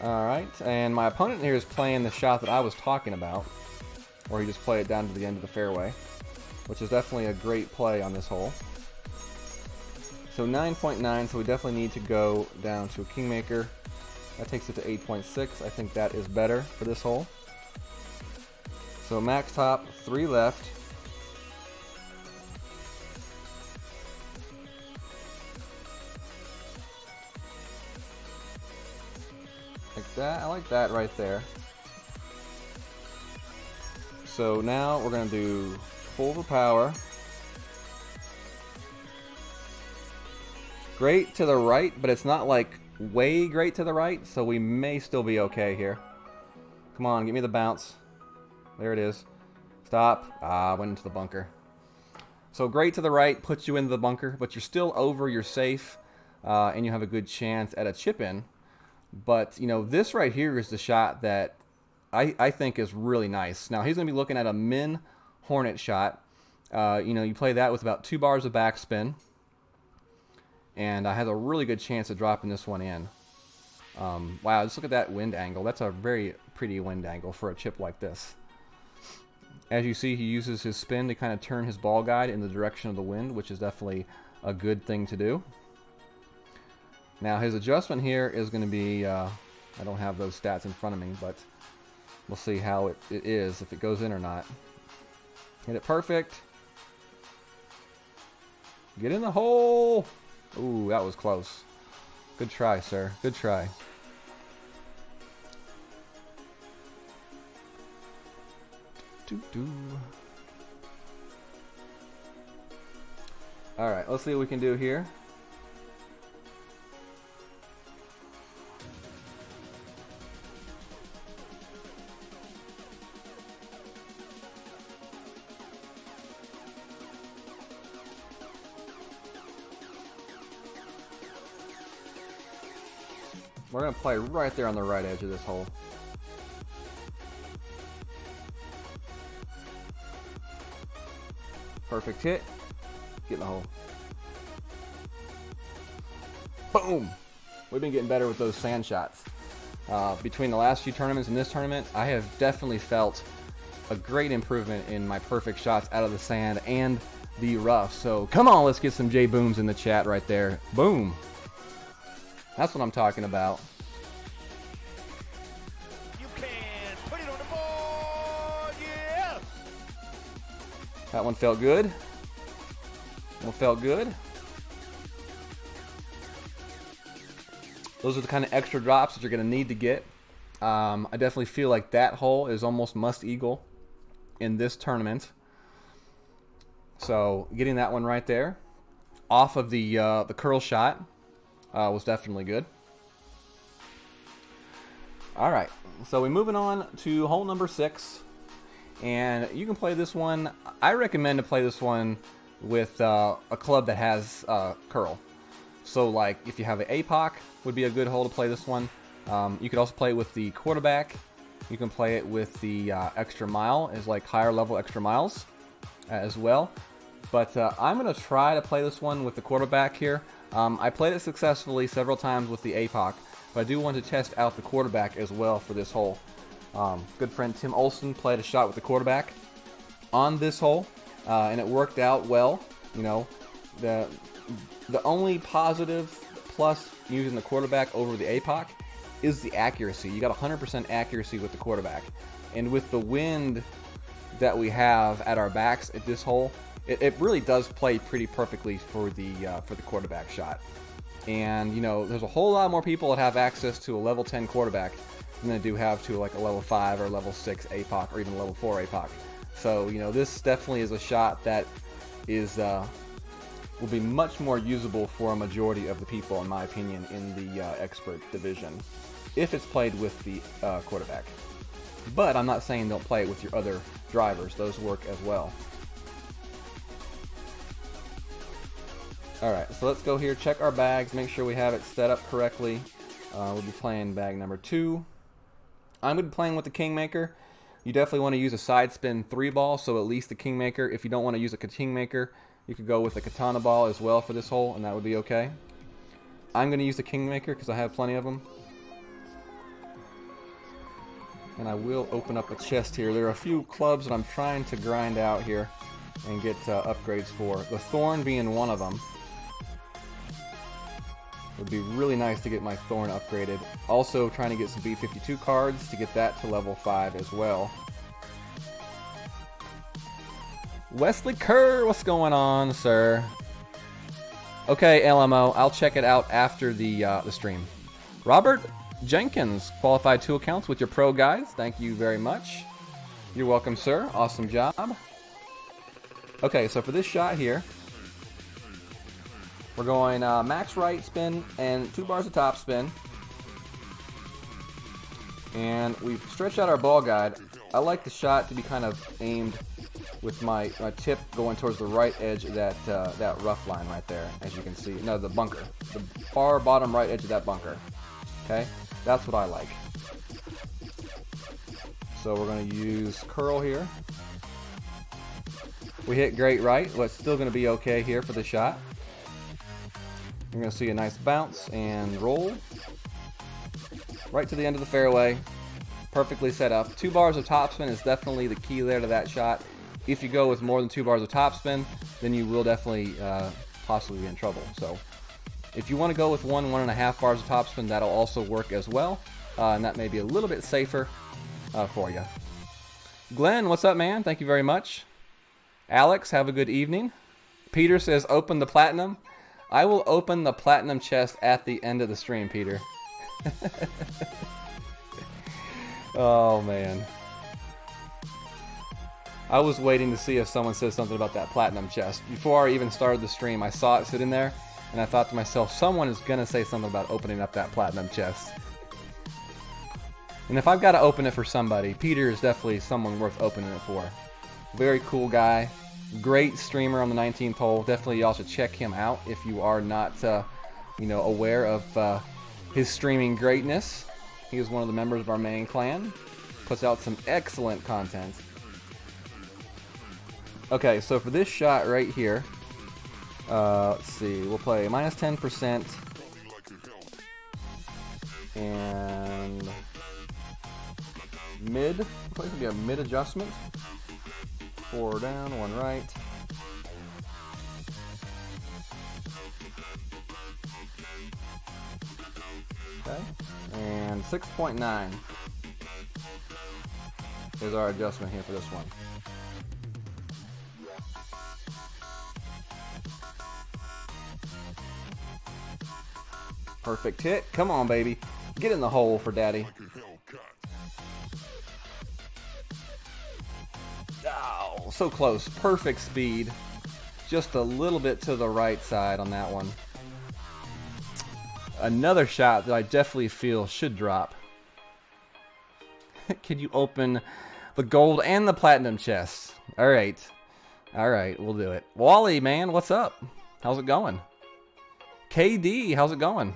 All right, and my opponent here is playing the shot that I was talking about, where he just played it down to the end of the fairway, which is definitely a great play on this hole. So 9.9, so we definitely need to go down to a Kingmaker. That takes it to 8.6. I think that is better for this hole. So max top, 3 left. Like that, I like that right there. So now we're going to do full for power. Great to the right, but it's not like way great to the right, so we may still be okay here. Come on, give me the bounce. There it is. Stop. Ah, went into the bunker. So great to the right puts you into the bunker, but you're still over your safe, and you have a good chance at a chip in. But, you know, this right here is the shot that I think is really nice. Now, he's going to be looking at a min Hornet shot. You know, you play that with about 2 bars of backspin. And I has a really good chance of dropping this one in. Wow, just look at that wind angle. That's a very pretty wind angle for a chip like this. As you see, he uses his spin to kind of turn his ball guide in the direction of the wind, which is definitely a good thing to do. Now, his adjustment here is going to be, I don't have those stats in front of me, but we'll see how it is, if it goes in or not. Hit it perfect. Get in the hole. Ooh, that was close. Good try, sir. Good try. Alright, let's see what we can do here. We're going to play right there on the right edge of this hole. Perfect hit. Get in the hole. Boom! We've been getting better with those sand shots. Between the last few tournaments and this tournament, I have definitely felt a great improvement in my perfect shots out of the sand and the rough. So come on, let's get some J Booms in the chat right there. Boom! That's what I'm talking about. You can put it on the board, yeah! That one felt good. One felt good. Those are the kind of extra drops that you're going to need to get. I definitely feel like that hole is almost must eagle in this tournament. So getting that one right there off of the curl shot was definitely good. All right, so we're moving on to hole number 6. And you can play this one. I recommend to play this one with a club that has curl. So like if you have an APOC, would be a good hole to play this one. You could also play it with the quarterback. You can play it with the extra mile, is like higher level extra miles as well. But I'm going to try to play this one with the quarterback here. I played it successfully several times with the APOC, but I do want to test out the quarterback as well for this hole. Good friend Tim Olson played a shot with the quarterback on this hole, and it worked out well. You know, the only positive plus using the quarterback over the APOC is the accuracy. You got 100% accuracy with the quarterback, and with the wind that we have at our backs at this hole, it really does play pretty perfectly for the quarterback shot. And you know, there's a whole lot more people that have access to a level 10 quarterback than they do have to like a level 5 or level 6 APOC or even level 4 APOC. So you know, this definitely is a shot that is will be much more usable for a majority of the people, in my opinion, in the expert division, if it's played with the quarterback. But I'm not saying don't play it with your other drivers; those work as well. Alright, so let's go here, check our bags, make sure we have it set up correctly. We'll be playing bag number 2. I'm going to be playing with the Kingmaker. You definitely want to use a side spin 3-ball, so at least the Kingmaker. If you don't want to use a Kingmaker, you could go with a Katana ball as well for this hole, and that would be okay. I'm going to use the Kingmaker because I have plenty of them. And I will open up a chest here. There are a few clubs that I'm trying to grind out here and get upgrades for. The Thorn being one of them. It would be really nice to get my Thorn upgraded. Also trying to get some B52 cards to get that to level 5 as well. Wesley Kerr, what's going on, sir? Okay, LMO, I'll check it out after the stream. Robert Jenkins, qualified 2 accounts with your pro guys. Thank you very much. You're welcome, sir. Awesome job. Okay, so for this shot here, we're going max right spin and 2 bars of top spin. And we've stretched out our ball guide. I like the shot to be kind of aimed with my tip going towards the right edge of that rough line right there, as you can see. No, the bunker. The far bottom right edge of that bunker. Okay? That's what I like. So we're going to use curl here. We hit great right. Well, it's still going to be okay here for the shot. You're going to see a nice bounce and roll. Right to the end of the fairway. Perfectly set up. 2 bars of topspin is definitely the key there to that shot. If you go with more than 2 bars of topspin, then you will definitely possibly be in trouble. So if you want to go with 1.5 bars of topspin, that'll also work as well. And that may be a little bit safer for you. Glenn, what's up, man? Thank you very much. Alex, have a good evening. Peter says, open the platinum. I will open the platinum chest at the end of the stream, Peter. Oh, man. I was waiting to see if someone said something about that platinum chest. Before I even started the stream, I saw it sitting there, and I thought to myself, someone is going to say something about opening up that platinum chest. And if I've got to open it for somebody, Peter is definitely someone worth opening it for. Very cool guy. Great streamer on the 19th hole. Definitely y'all should check him out if you are not aware of his streaming greatness. He is one of the members of our main clan. Puts out some excellent content. Okay, so for this shot right here, let's see, we'll play minus 10% and mid. It's going to be a mid adjustment. 4 down, 1 right. Okay, and 6.9 is our adjustment here for this one. Perfect hit. Come on, baby. Get in the hole for daddy. Oh, so close. Perfect speed. Just a little bit to the right side on that one. Another shot that I definitely feel should drop. Can you open The gold and the platinum chests. All right. All right, we'll do it. Wally, man, what's up? How's it going? KD, how's it going?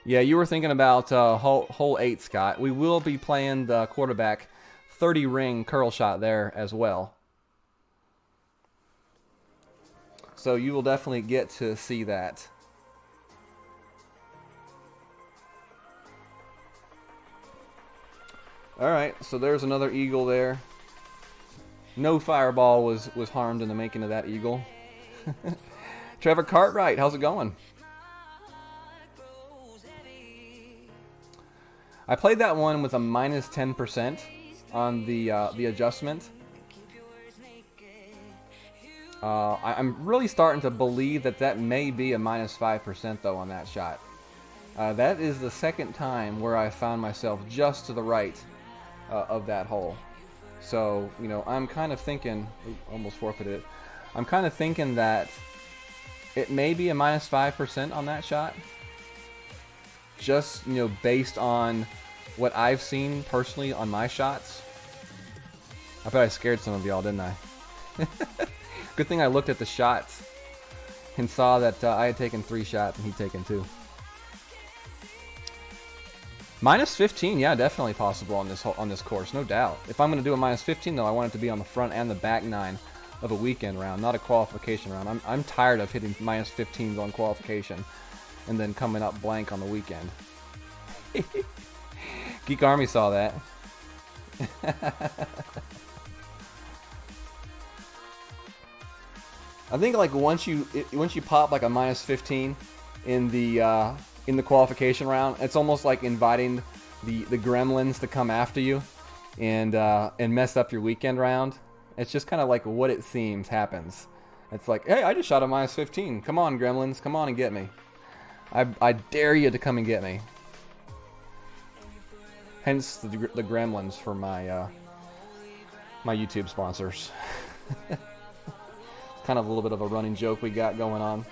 Yeah, you were thinking about hole 8, Scott. We will be playing the quarterback 30 ring curl shot there as well. So you will definitely get to see that. All right, so there's another eagle there. No fireball was harmed in the making of that eagle. Trevor Cartwright, how's it going? I played that one with a minus 10% on the adjustment. I'm really starting to believe that may be a minus 5% though on that shot. That is the second time where I found myself just to the right of that hole. So, you know, I'm kind of thinking, almost forfeited it. I'm kind of thinking that it may be a minus 5% on that shot. Just, you know, based on what I've seen personally on my shots. I bet I scared some of y'all, didn't I? Good thing I looked at the shots and saw that I had taken 3 shots and he'd taken 2. Minus 15, yeah, definitely possible on this course, no doubt. If I'm going to do a minus 15, though, I want it to be on the front and the back 9 of a weekend round, not a qualification round. I'm tired of hitting minus 15s on qualification and then coming up blank on the weekend. Geek Army saw that. I think like once you pop like a minus 15 in the qualification round, it's almost like inviting the gremlins to come after you and mess up your weekend round. It's just kind of like what it seems happens. It's like, hey, I just shot a minus 15. Come on, gremlins, come on and get me. I dare you to come and get me. Hence the gremlins for my my YouTube sponsors. Kind of a little bit of a running joke we got going on.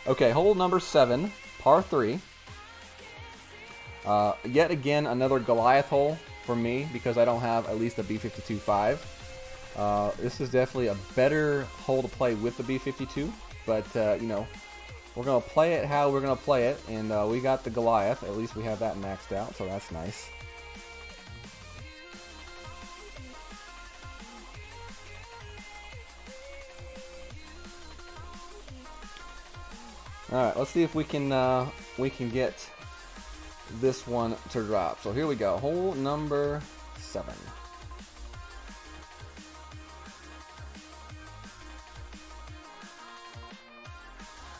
Okay, hole number 7, par 3. Yet again, another Goliath hole for me because I don't have at least a B52.5. This is definitely a better hole to play with the B52, but you know, we're gonna play it how we're gonna play it, and we got the Goliath. At least we have that maxed out, so that's nice. All right, let's see if we can get this one to drop. So here we go, hole number 7.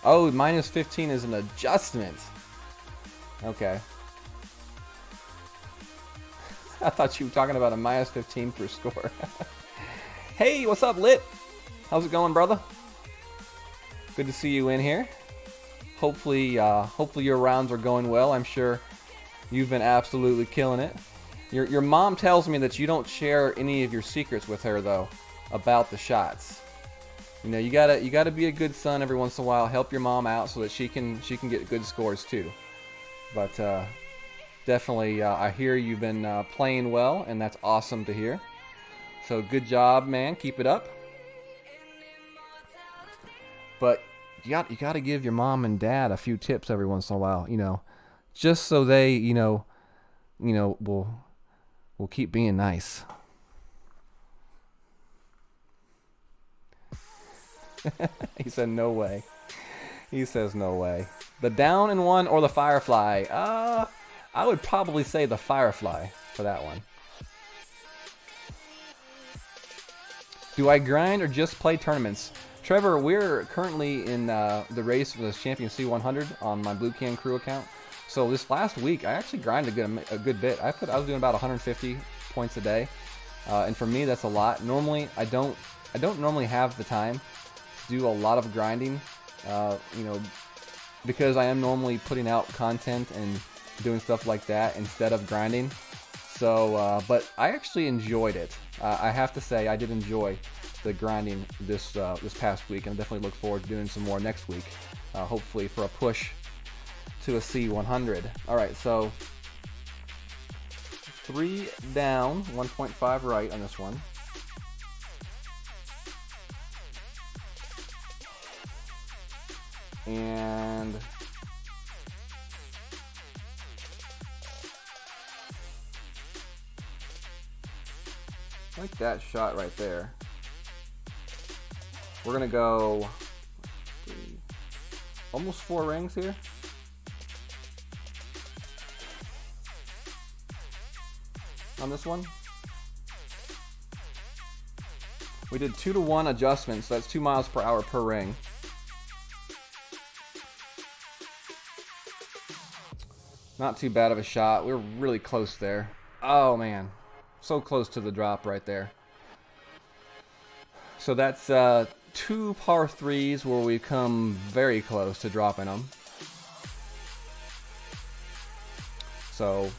Oh, minus 15 is an adjustment. Okay. I thought you were talking about a minus 15 per score. Hey, what's up, Lit? How's it going, brother? Good to see you in here. Hopefully your rounds are going well. I'm sure you've been absolutely killing it. Your mom tells me that you don't share any of your secrets with her though about the shots. You know, you gotta be a good son every once in a while. Help your mom out so that she can get good scores too. But definitely, I hear you've been playing well, and that's awesome to hear. So good job, man. Keep it up. But you got to give your mom and dad a few tips every once in a while, you know, just so they, you know, will keep being nice. He said no way. He says no way. The down in one or the Firefly? I would probably say the Firefly for that one. Do I grind or just play tournaments? Trevor, we're currently in the race for the Champion C100 on my Blue Can Crew account. So this last week, I actually grinded a good bit. I was doing about 150 points a day, and for me, that's a lot. Normally, I don't normally have the time to do a lot of grinding, you know, because I am normally putting out content and doing stuff like that instead of grinding. So, but I actually enjoyed it. I have to say, I did enjoy the grinding this past week, and I definitely look forward to doing some more next week, hopefully for a push to a C100. All right, so 3 down, 1.5 right on this one. And I like that shot right there. We're gonna go almost 4 rings here. On this one. We did 2-to-1 adjustments, so that's 2 miles per hour per ring. Not too bad of a shot. We were really close there. Oh man, so close to the drop right there. So that's 2 par 3s where we come very close to dropping them. So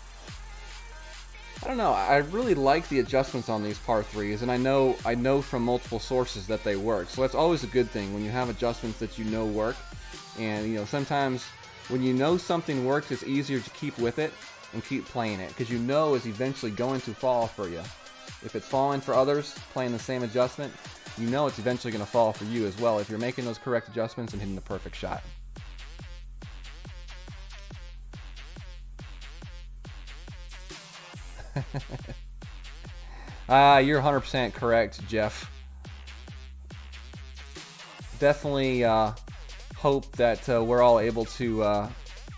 I don't know. I really like the adjustments on these par 3s, and I know from multiple sources that they work. So that's always a good thing when you have adjustments that you know work. And you know, sometimes when you know something works, it's easier to keep with it and keep playing it, because you know it's eventually going to fall for you. If it's falling for others playing the same adjustment, you know it's eventually going to fall for you as well if you're making those correct adjustments and hitting the perfect shot. You're 100% correct, Jeff. Definitely hope that we're all able to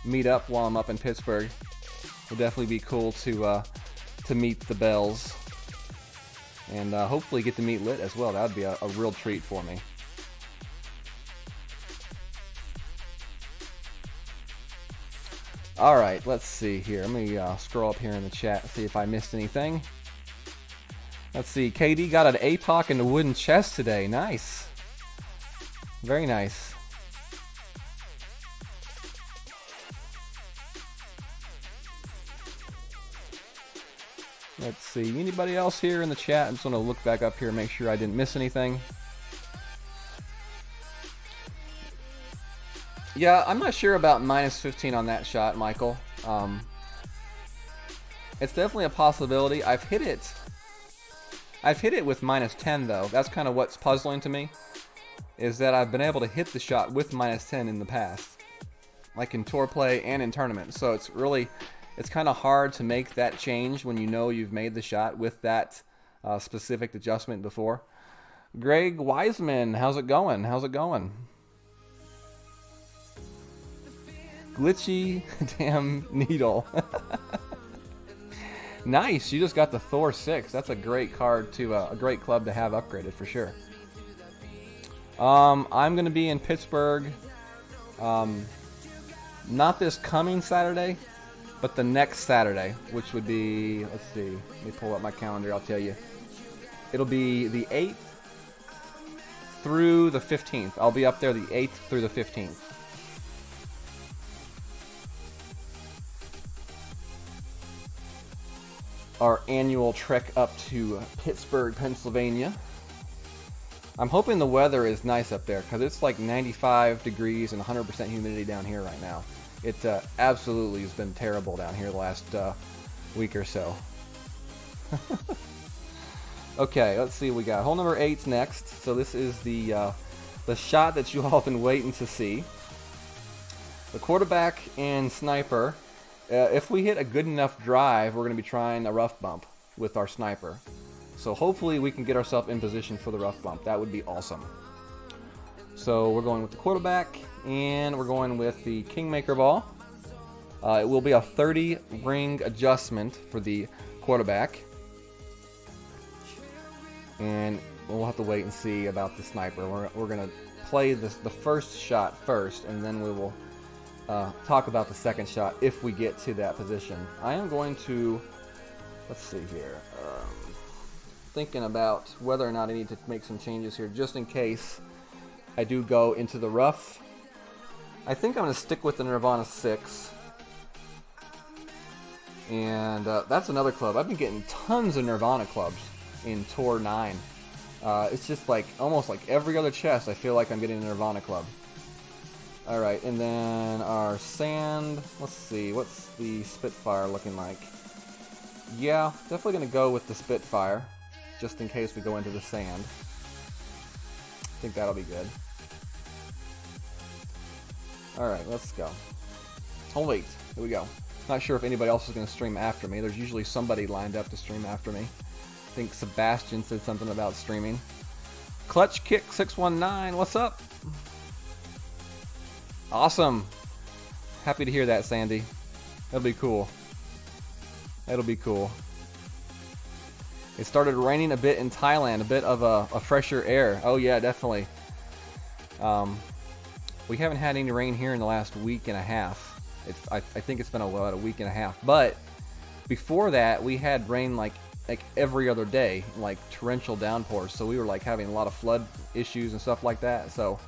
meet up while I'm up in Pittsburgh. It'll definitely be cool to meet the Bells, and hopefully get to meet Lit as well. That would be a real treat for me. All right, let's see here. Let me scroll up here in the chat, see if I missed anything. Let's see. KD got an APOC in the wooden chest today. Nice. Very nice. Let's see. Anybody else here in the chat? I'm just going to look back up here and make sure I didn't miss anything. Yeah, I'm not sure about minus 15 on that shot, Michael. It's definitely a possibility. I've hit it with minus 10 though. That's kind of what's puzzling to me, is that I've been able to hit the shot with minus 10 in the past, like in tour play and in tournaments. So it's kind of hard to make that change when you know you've made the shot with that specific adjustment before. Greg Wiseman, how's it going? How's it going? Glitchy damn needle. Nice, you just got the Thor 6. That's a great card to a great club to have upgraded for sure. I'm gonna be in Pittsburgh, not this coming Saturday, but the next Saturday, which would be, let's see, let me pull up my calendar, I'll tell you. It'll be the 8th through the 15th. I'll be up there the 8th through the 15th. Our annual trek up to Pittsburgh, Pennsylvania. I'm hoping the weather is nice up there, because it's like 95 degrees and 100% humidity down here right now. It absolutely has been terrible down here the last week or so. Okay, let's see what we got. Hole number 8's next. So this is the shot that you all have been waiting to see. The quarterback and sniper. If we hit a good enough drive, we're going to be trying a rough bump with our sniper. So hopefully we can get ourselves in position for the rough bump. That would be awesome. So we're going with the quarterback, and we're going with the Kingmaker ball. It will be a 30 ring adjustment for the quarterback. And we'll have to wait and see about the sniper. We're going to play the first shot first, and then we will talk about the second shot if we get to that position. I am going to, let's see here, thinking about whether or not I need to make some changes here just in case I do go into the rough. I think I'm going to stick with the Nirvana 6. And that's another club. I've been getting tons of Nirvana clubs in Tour 9. It's just like almost like every other chest I feel like I'm getting a Nirvana club. Alright, and then our sand, let's see, what's the Spitfire looking like? Yeah, definitely going to go with the Spitfire, just in case we go into the sand. I think that'll be good. Alright, let's go. Oh wait, here we go. Not sure if anybody else is going to stream after me. There's usually somebody lined up to stream after me. I think Sebastian said something about streaming. Clutch Kick 619, what's up? Awesome. Happy to hear that, Sandy. That'll be cool. That'll be cool. It started raining a bit in Thailand, a bit of a fresher air. Oh yeah, definitely. We haven't had any rain here in the last week and a half. I think it's been about a week and a half. But before that, we had rain like every other day, like torrential downpours. So we were like having a lot of flood issues and stuff like that. So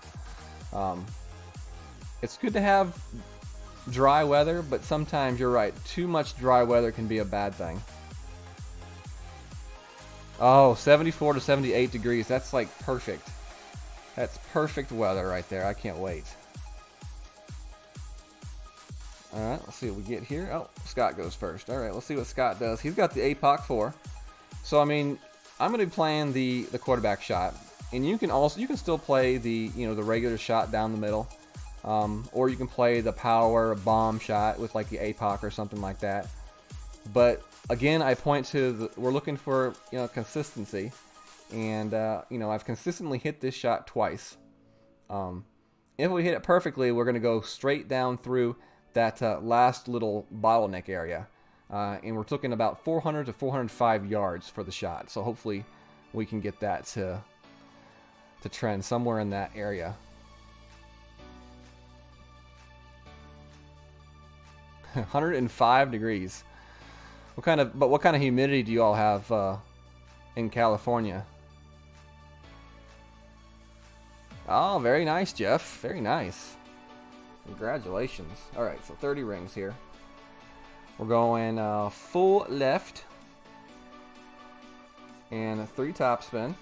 it's good to have dry weather, but sometimes you're right. Too much dry weather can be a bad thing. Oh, 74 to 78 degrees. That's like perfect. That's perfect weather right there. I can't wait. Alright, let's see what we get here. Oh, Scott goes first. Alright, let's see what Scott does. He's got the APOC 4. So, I mean, I'm going to be playing the quarterback shot. And you can still play the regular shot down the middle. Or you can play the power bomb shot with like the APOC or something like that. But again, I point to we're looking for consistency, and I've consistently hit this shot twice. If we hit it perfectly, we're going to go straight down through that last little bottleneck area, and we're looking about 400 to 405 yards for the shot. So hopefully we can get that to trend somewhere in that area. 105 degrees. What kind of humidity do you all have in California? Oh, very nice, Jeff. Very nice. Congratulations. All right, so 30 rings here. We're going full left and a 3 top spin.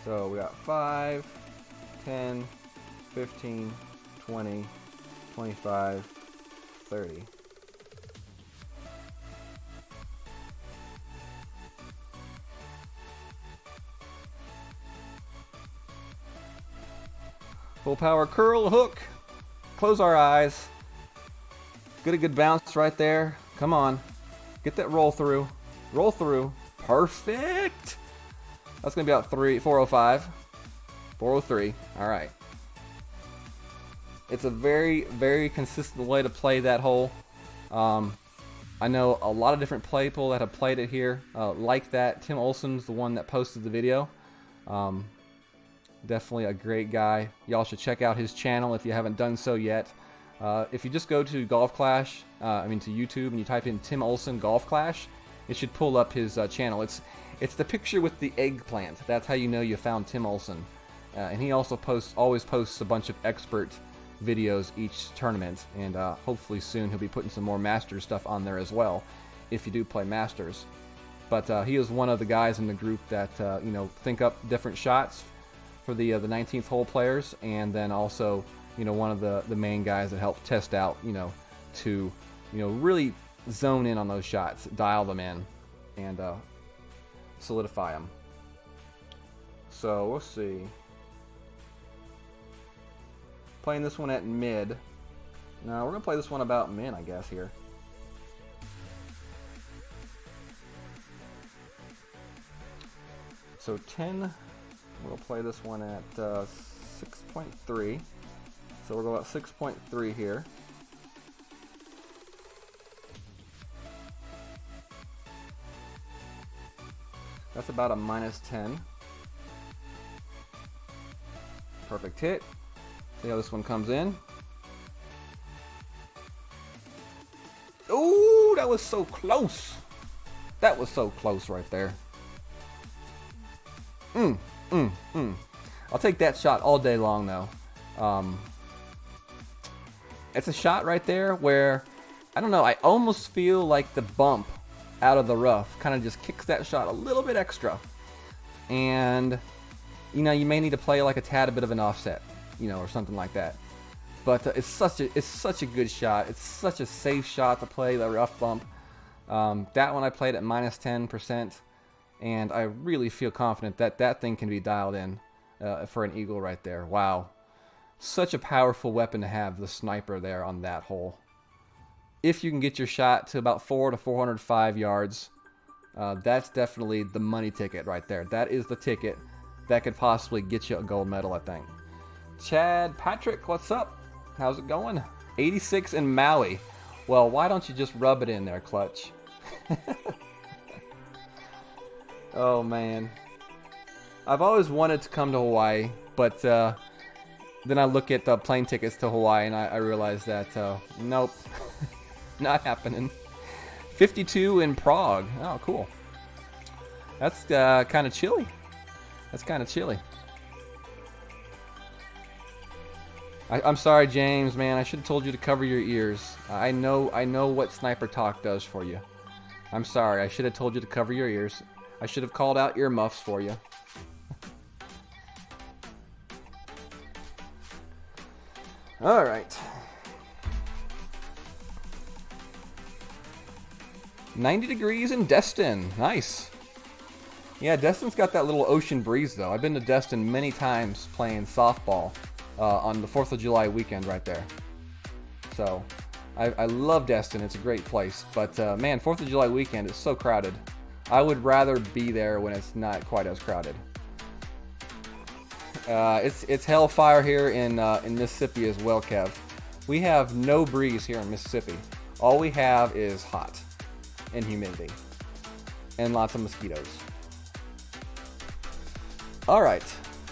So we got 5, 10, 15, 20, 25, 30. Full power curl hook. Close our eyes. Get a good bounce right there. Come on. Get that roll through. Roll through. Perfect. That's going to be about 405. 403. All right. It's a very, very consistent way to play that hole. I know a lot of different people that have played it here like that. Tim Olson's the one that posted the video. Definitely a great guy. Y'all should check out his channel if you haven't done so yet. If you just go to Golf Clash, to YouTube, and you type in Tim Olson Golf Clash, it should pull up his channel. It's the picture with the eggplant. That's how you know you found Tim Olson. And he also always posts a bunch of expert videos each tournament, and hopefully soon he'll be putting some more Masters stuff on there as well, if you do play Masters. But he is one of the guys in the group that think up different shots for the 19th hole players, and then also one of the main guys that help test out to really zone in on those shots, dial them in, and solidify them. So we'll see. Playing this one at mid. No, we're gonna play this one about min, I guess, here. So 10. We'll play this one at 6.3. So we'll go at 6.3 here. That's about a -10. Perfect hit. See how this one comes in. Ooh, that was so close. That was so close right there. I'll take that shot all day long, though. It's a shot right there where, I don't know, I almost feel like the bump out of the rough kind of just kicks that shot a little bit extra. And you know, you may need to play like a tad a bit of an offset, you know, or something like that. But it's such a good shot. It's such a safe shot to play the rough bump. That one I played at minus 10%, and I really feel confident that that thing can be dialed in for an eagle right there. Wow. Such a powerful weapon to have, the sniper there on that hole. If you can get your shot to about 400 to 405 yards, that's definitely the money ticket right there. That is the ticket that could possibly get you a gold medal, I think. Chad Patrick, what's up? How's it going? 86 in Maui. Well, why don't you just rub it in there, Clutch? Oh, man. I've always wanted to come to Hawaii, but then I look at the plane tickets to Hawaii and I realize that, nope, not happening. 52 in Prague. Oh, cool. That's kind of chilly. That's kind of chilly. I'm sorry, James, man. I should have told you to cover your ears. I know what sniper talk does for you. I'm sorry. I should have told you to cover your ears. I should have called out earmuffs for you. All right. 90 degrees in Destin. Nice. Yeah, Destin's got that little ocean breeze, though. I've been to Destin many times playing softball on the 4th of July weekend right there. So, I love Destin. It's a great place. But, man, 4th of July weekend is so crowded. I would rather be there when it's not quite as crowded. It's hellfire here in Mississippi as well, Kev. We have no breeze here in Mississippi. All we have is hot and humidity and lots of mosquitoes. All right,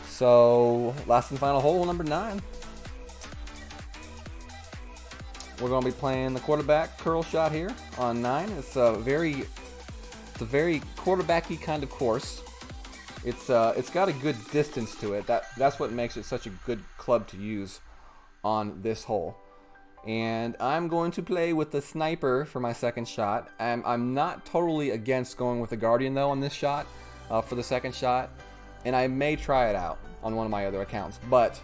so last and final hole, number 9. We're going to be playing the quarterback curl shot here on 9. It's a very quarterbacky kind of course. It's got a good distance to it. That's what makes it such a good club to use on this hole. And I'm going to play with the sniper for my second shot. I'm not totally against going with the Guardian though on this shot for the second shot, and I may try it out on one of my other accounts. But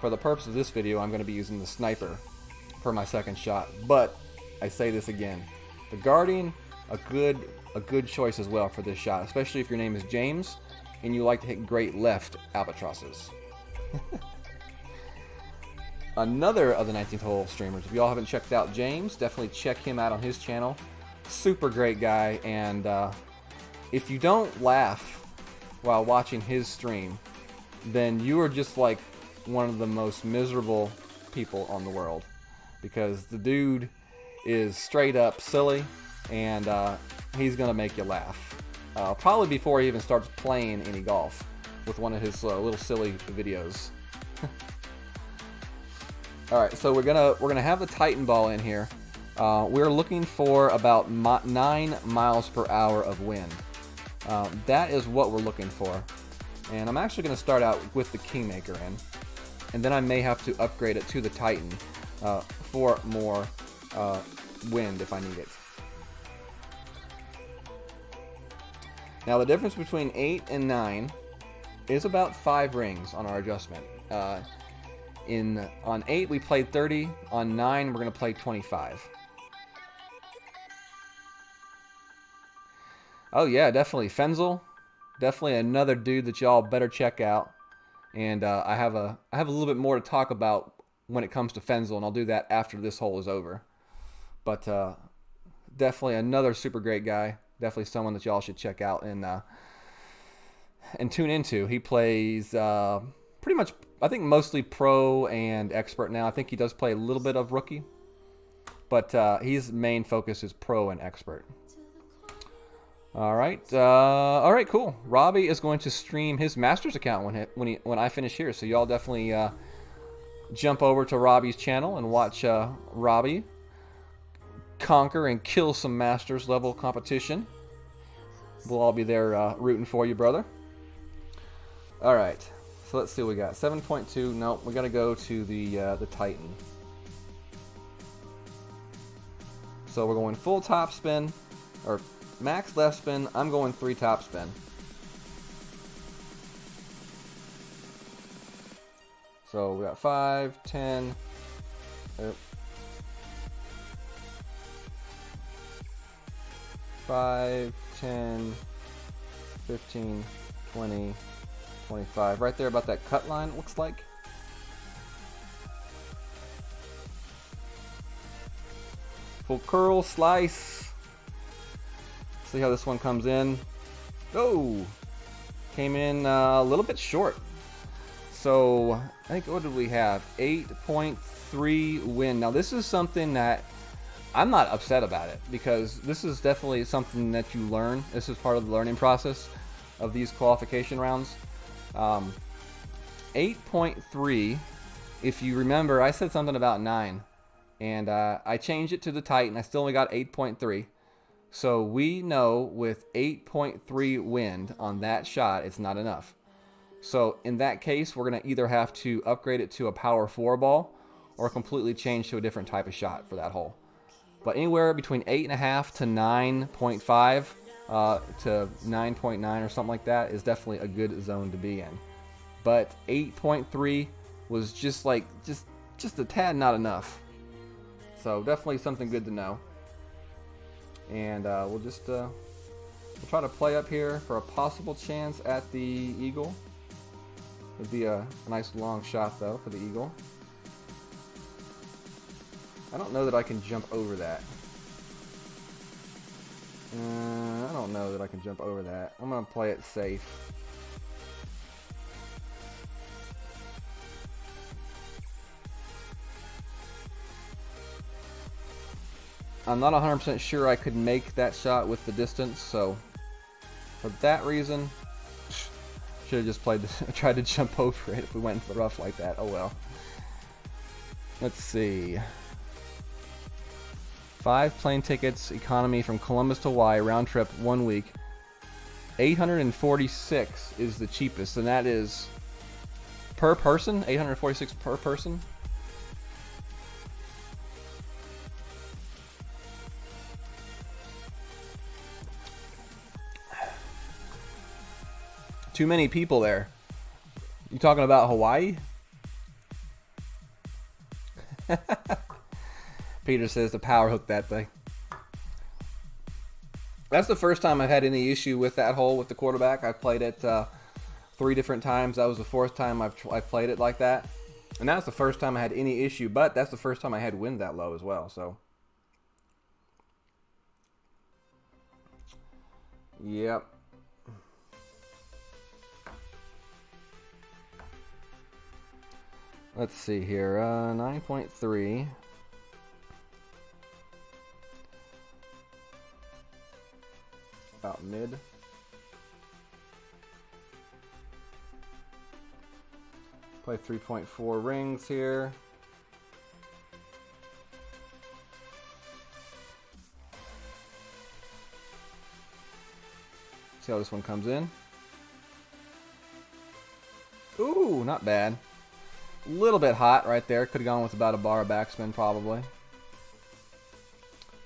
for the purpose of this video, I'm going to be using the sniper for my second shot. But I say this again, the Guardian, a good choice as well for this shot, especially if your name is James and you like to hit great left albatrosses. Another of the 19th hole streamers. If y'all haven't checked out James, definitely check him out on his channel. Super great guy, and if you don't laugh while watching his stream, then you are just like one of the most miserable people on the world, because the dude is straight up silly, and he's gonna make you laugh. Probably before he even starts playing any golf with one of his little silly videos. All right, so we're gonna have the Titan ball in here. We're looking for about 9 miles per hour of wind. That is what we're looking for. And I'm actually gonna start out with the Kingmaker in, and then I may have to upgrade it to the Titan for more wind if I need it. Now the difference between 8 and 9 is about 5 rings on our adjustment. On 8 we played 30, on 9 we're going to play 25. Oh yeah, definitely. Fenzel, definitely another dude that y'all better check out. And I have a little bit more to talk about when it comes to Fenzel, and I'll do that after this hole is over. But definitely another super great guy. Definitely someone that y'all should check out and tune into. He plays pretty much, I think, mostly pro and expert now. I think he does play a little bit of rookie, but his main focus is pro and expert. All right, cool. Robbie is going to stream his Masters account when I finish here, so y'all definitely jump over to Robbie's channel and watch Robbie conquer and kill some Masters level competition. We'll all be there rooting for you, brother. All right, so let's see what we got. 7.2. Nope, we got to go to the Titan. So we're going full top spin, or max left spin. I'm going 3 top spin. So we got 5, 10. 5, 10, 15, 20, 25. Right there about that cut line, it looks like. Full curl, slice. See how this one comes in. Oh! Came in a little bit short. So, I think, what did we have? 8.3 win. Now, this is something that I'm not upset about it, because this is definitely something that you learn. This is part of the learning process of these qualification rounds. 8.3, if you remember, I said something about 9, and I changed it to the Titan. I still only got 8.3. So we know with 8.3 wind on that shot, it's not enough. So in that case, we're going to either have to upgrade it to a power 4 ball or completely change to a different type of shot for that hole. But anywhere between 8.5 to 9.5 to 9.9 or something like that is definitely a good zone to be in. But 8.3 was just like just a tad not enough. So definitely something good to know. And we'll try to play up here for a possible chance at the eagle. It'd be a nice long shot though for the eagle. I don't know that I can jump over that. I don't know that I can jump over that. I'm gonna play it safe. I'm not 100% sure I could make that shot with the distance, so for that reason, should have just tried to jump over it if we went for the rough like that. Oh well. Let's see. 5 plane tickets, economy from Columbus to Hawaii, round trip, 1 week. 846 is the cheapest, and that is per person. 846 per person. Too many people there. You talking about Hawaii? Peter says to power hook that thing. That's the first time I've had any issue with that hole with the quarterback. I've played it 3 different times. That was the 4th time I've played it like that. And that's the first time I had any issue, but that's the first time I had wind that low as well. So, yep. Let's see here, 9.3. About mid. Play 3.4 rings here. See how this one comes in. Ooh, not bad. A little bit hot right there. Could have gone with about a bar of backspin probably.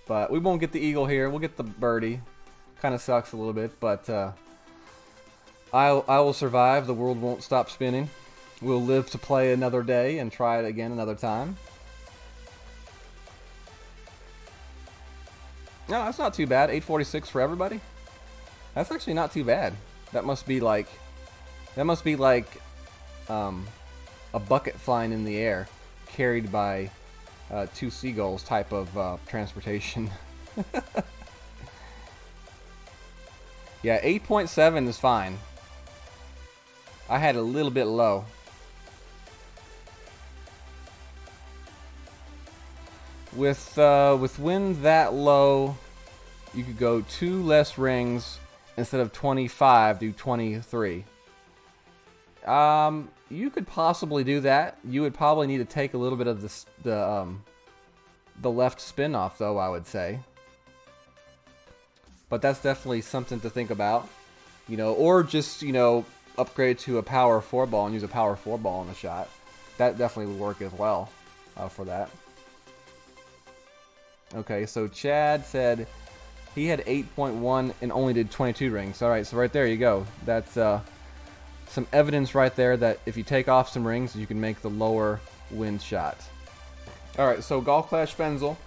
But we won't get the eagle here. We'll get the birdie. Kind of sucks a little bit, but I will survive. The world won't stop spinning. We'll live to play another day and try it again another time. No, that's not too bad. 846 for everybody. That's actually not too bad. That must be like a bucket flying in the air, carried by 2 seagulls type of transportation. Yeah, 8.7 is fine. I had a little bit low. With wind that low, you could go 2 less rings instead of 25, do 23. You could possibly do that. You would probably need to take a little bit of the left spin off, though, I would say. But that's definitely something to think about, you know, or just, you know, upgrade to a power 4 ball and use a power 4 ball in the shot. That definitely would work as well for that. Okay, so Chad said he had 8.1 and only did 22 rings. All right, so right there you go. That's some evidence right there that if you take off some rings, you can make the lower wind shot. Alright, so Golf Clash Fenzel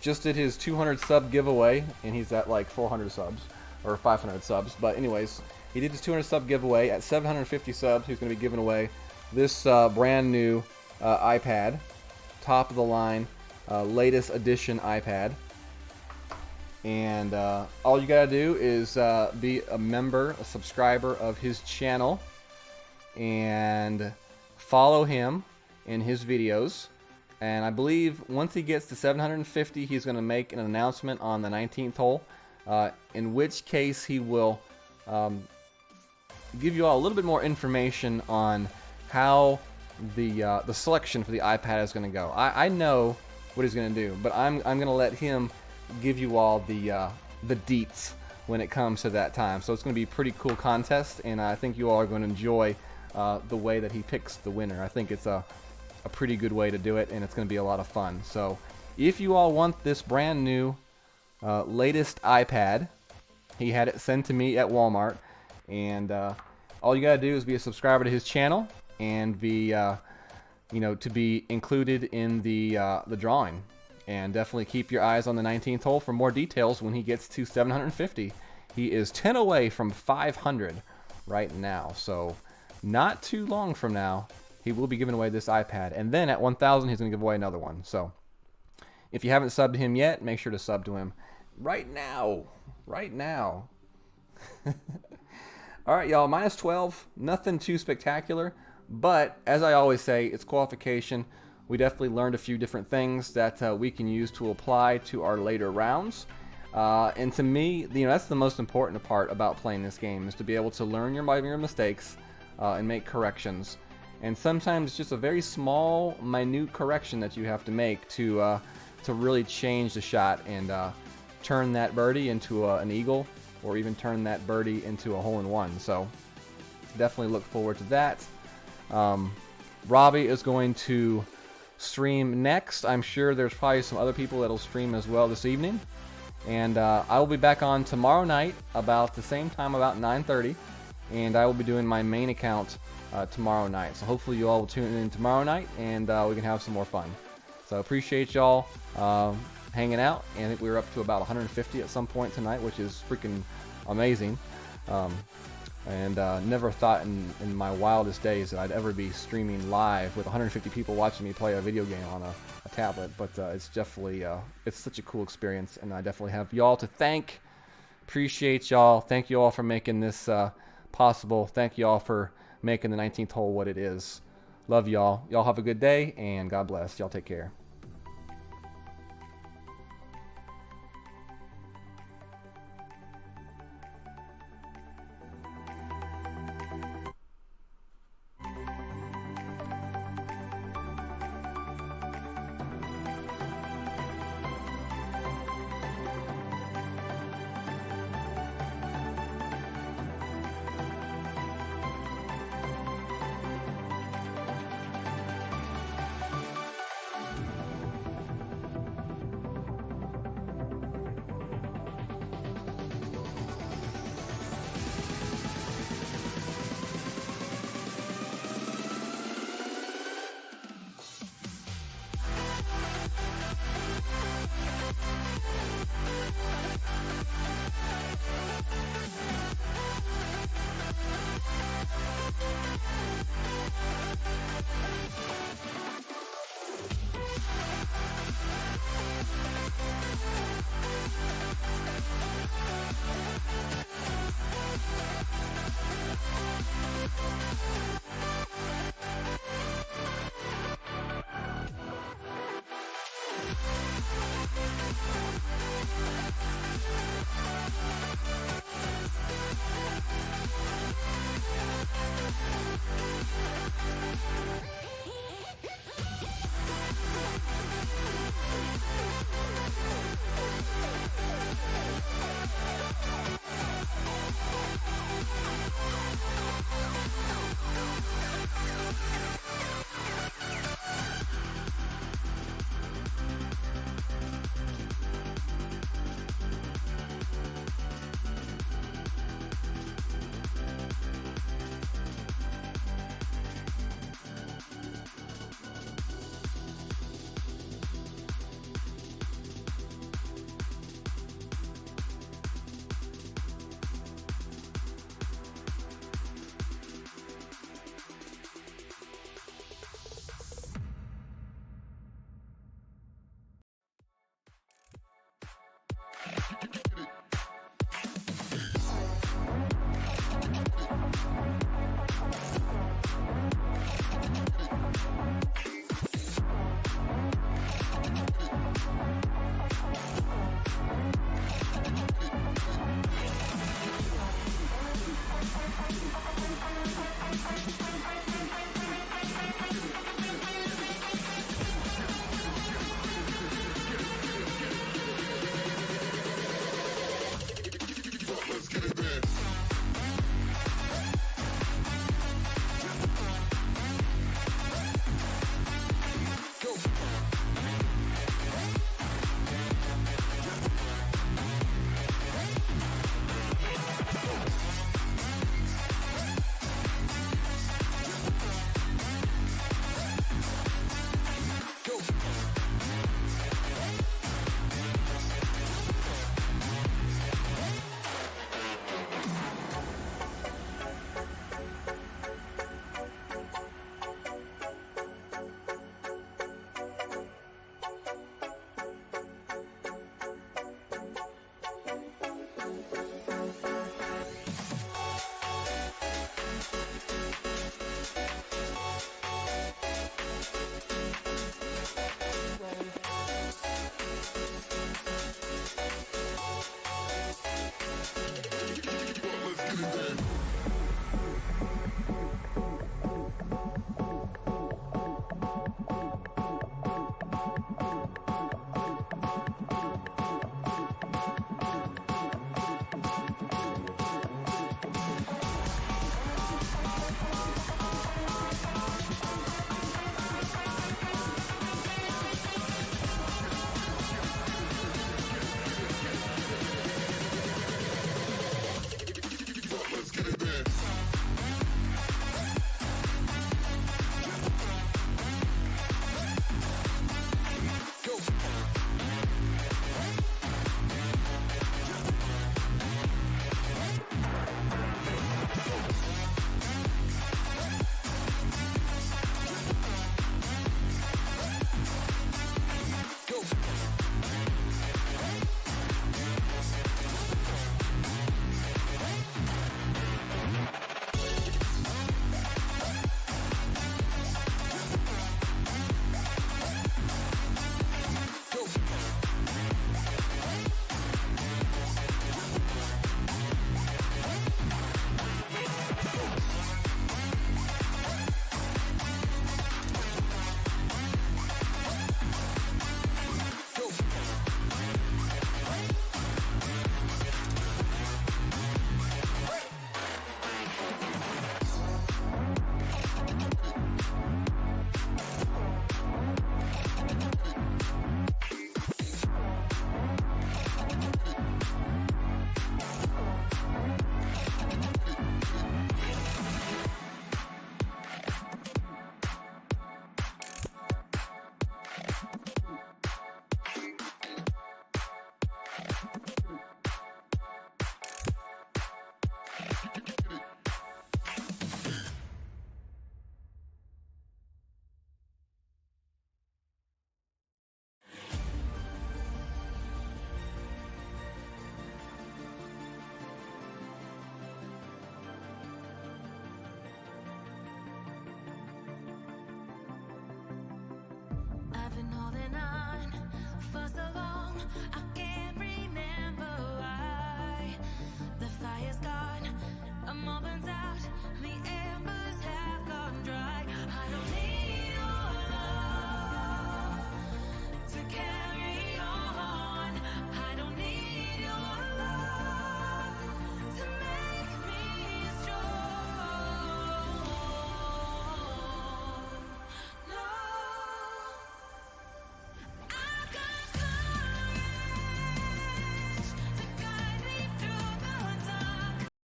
just did his 200 sub giveaway, and he's at like 400 subs, or 500 subs. But anyways, he did his 200 sub giveaway. At 750 subs, he's going to be giving away this brand new iPad, top of the line, latest edition iPad. And all you gotta do is be a member, a subscriber of his channel, and follow him in his videos. And I believe once he gets to 750, he's going to make an announcement on the 19th hole, in which case he will give you all a little bit more information on how the selection for the iPad is going to go. I know what he's going to do, but I'm going to let him give you all the deets when it comes to that time. So it's going to be a pretty cool contest, and I think you all are going to enjoy the way that he picks the winner. I think it's a pretty good way to do it, and it's going to be a lot of fun. So if you all want this brand new latest iPad, he had it sent to me at Walmart, and all you got to do is be a subscriber to his channel and be to be included in the drawing. And definitely keep your eyes on the 19th hole for more details when he gets to 750. He is 10 away from 500 right now. So not too long from now, he will be giving away this iPad. And then at 1,000, he's going to give away another one. So if you haven't subbed to him yet, make sure to sub to him right now. Right now. All right, y'all. Minus 12. Nothing too spectacular. But as I always say, it's qualification. We definitely learned a few different things that we can use to apply to our later rounds. And to me, that's the most important part about playing this game, is to be able to learn your mistakes and make corrections. And sometimes it's just a very small, minute correction that you have to make to really change the shot and turn that birdie into an eagle, or even turn that birdie into a hole-in-one. So definitely look forward to that. Robbie is going to stream next. I'm sure there's probably some other people that'll stream as well this evening. And I will be back on tomorrow night about the same time, about 9:30. And I will be doing my main account tomorrow night. So hopefully you all will tune in tomorrow night, and we can have some more fun. So appreciate y'all hanging out. And I think we were up to about 150 at some point tonight, which is freaking amazing. And never thought in my wildest days that I'd ever be streaming live with 150 people watching me play a video game on a tablet. But it's definitely it's such a cool experience, and I definitely have y'all to thank. Appreciate y'all. Thank you all for making this possible. Thank you all for making the 19th hole what it is. Love y'all. Y'all have a good day, and God bless. Y'all take care.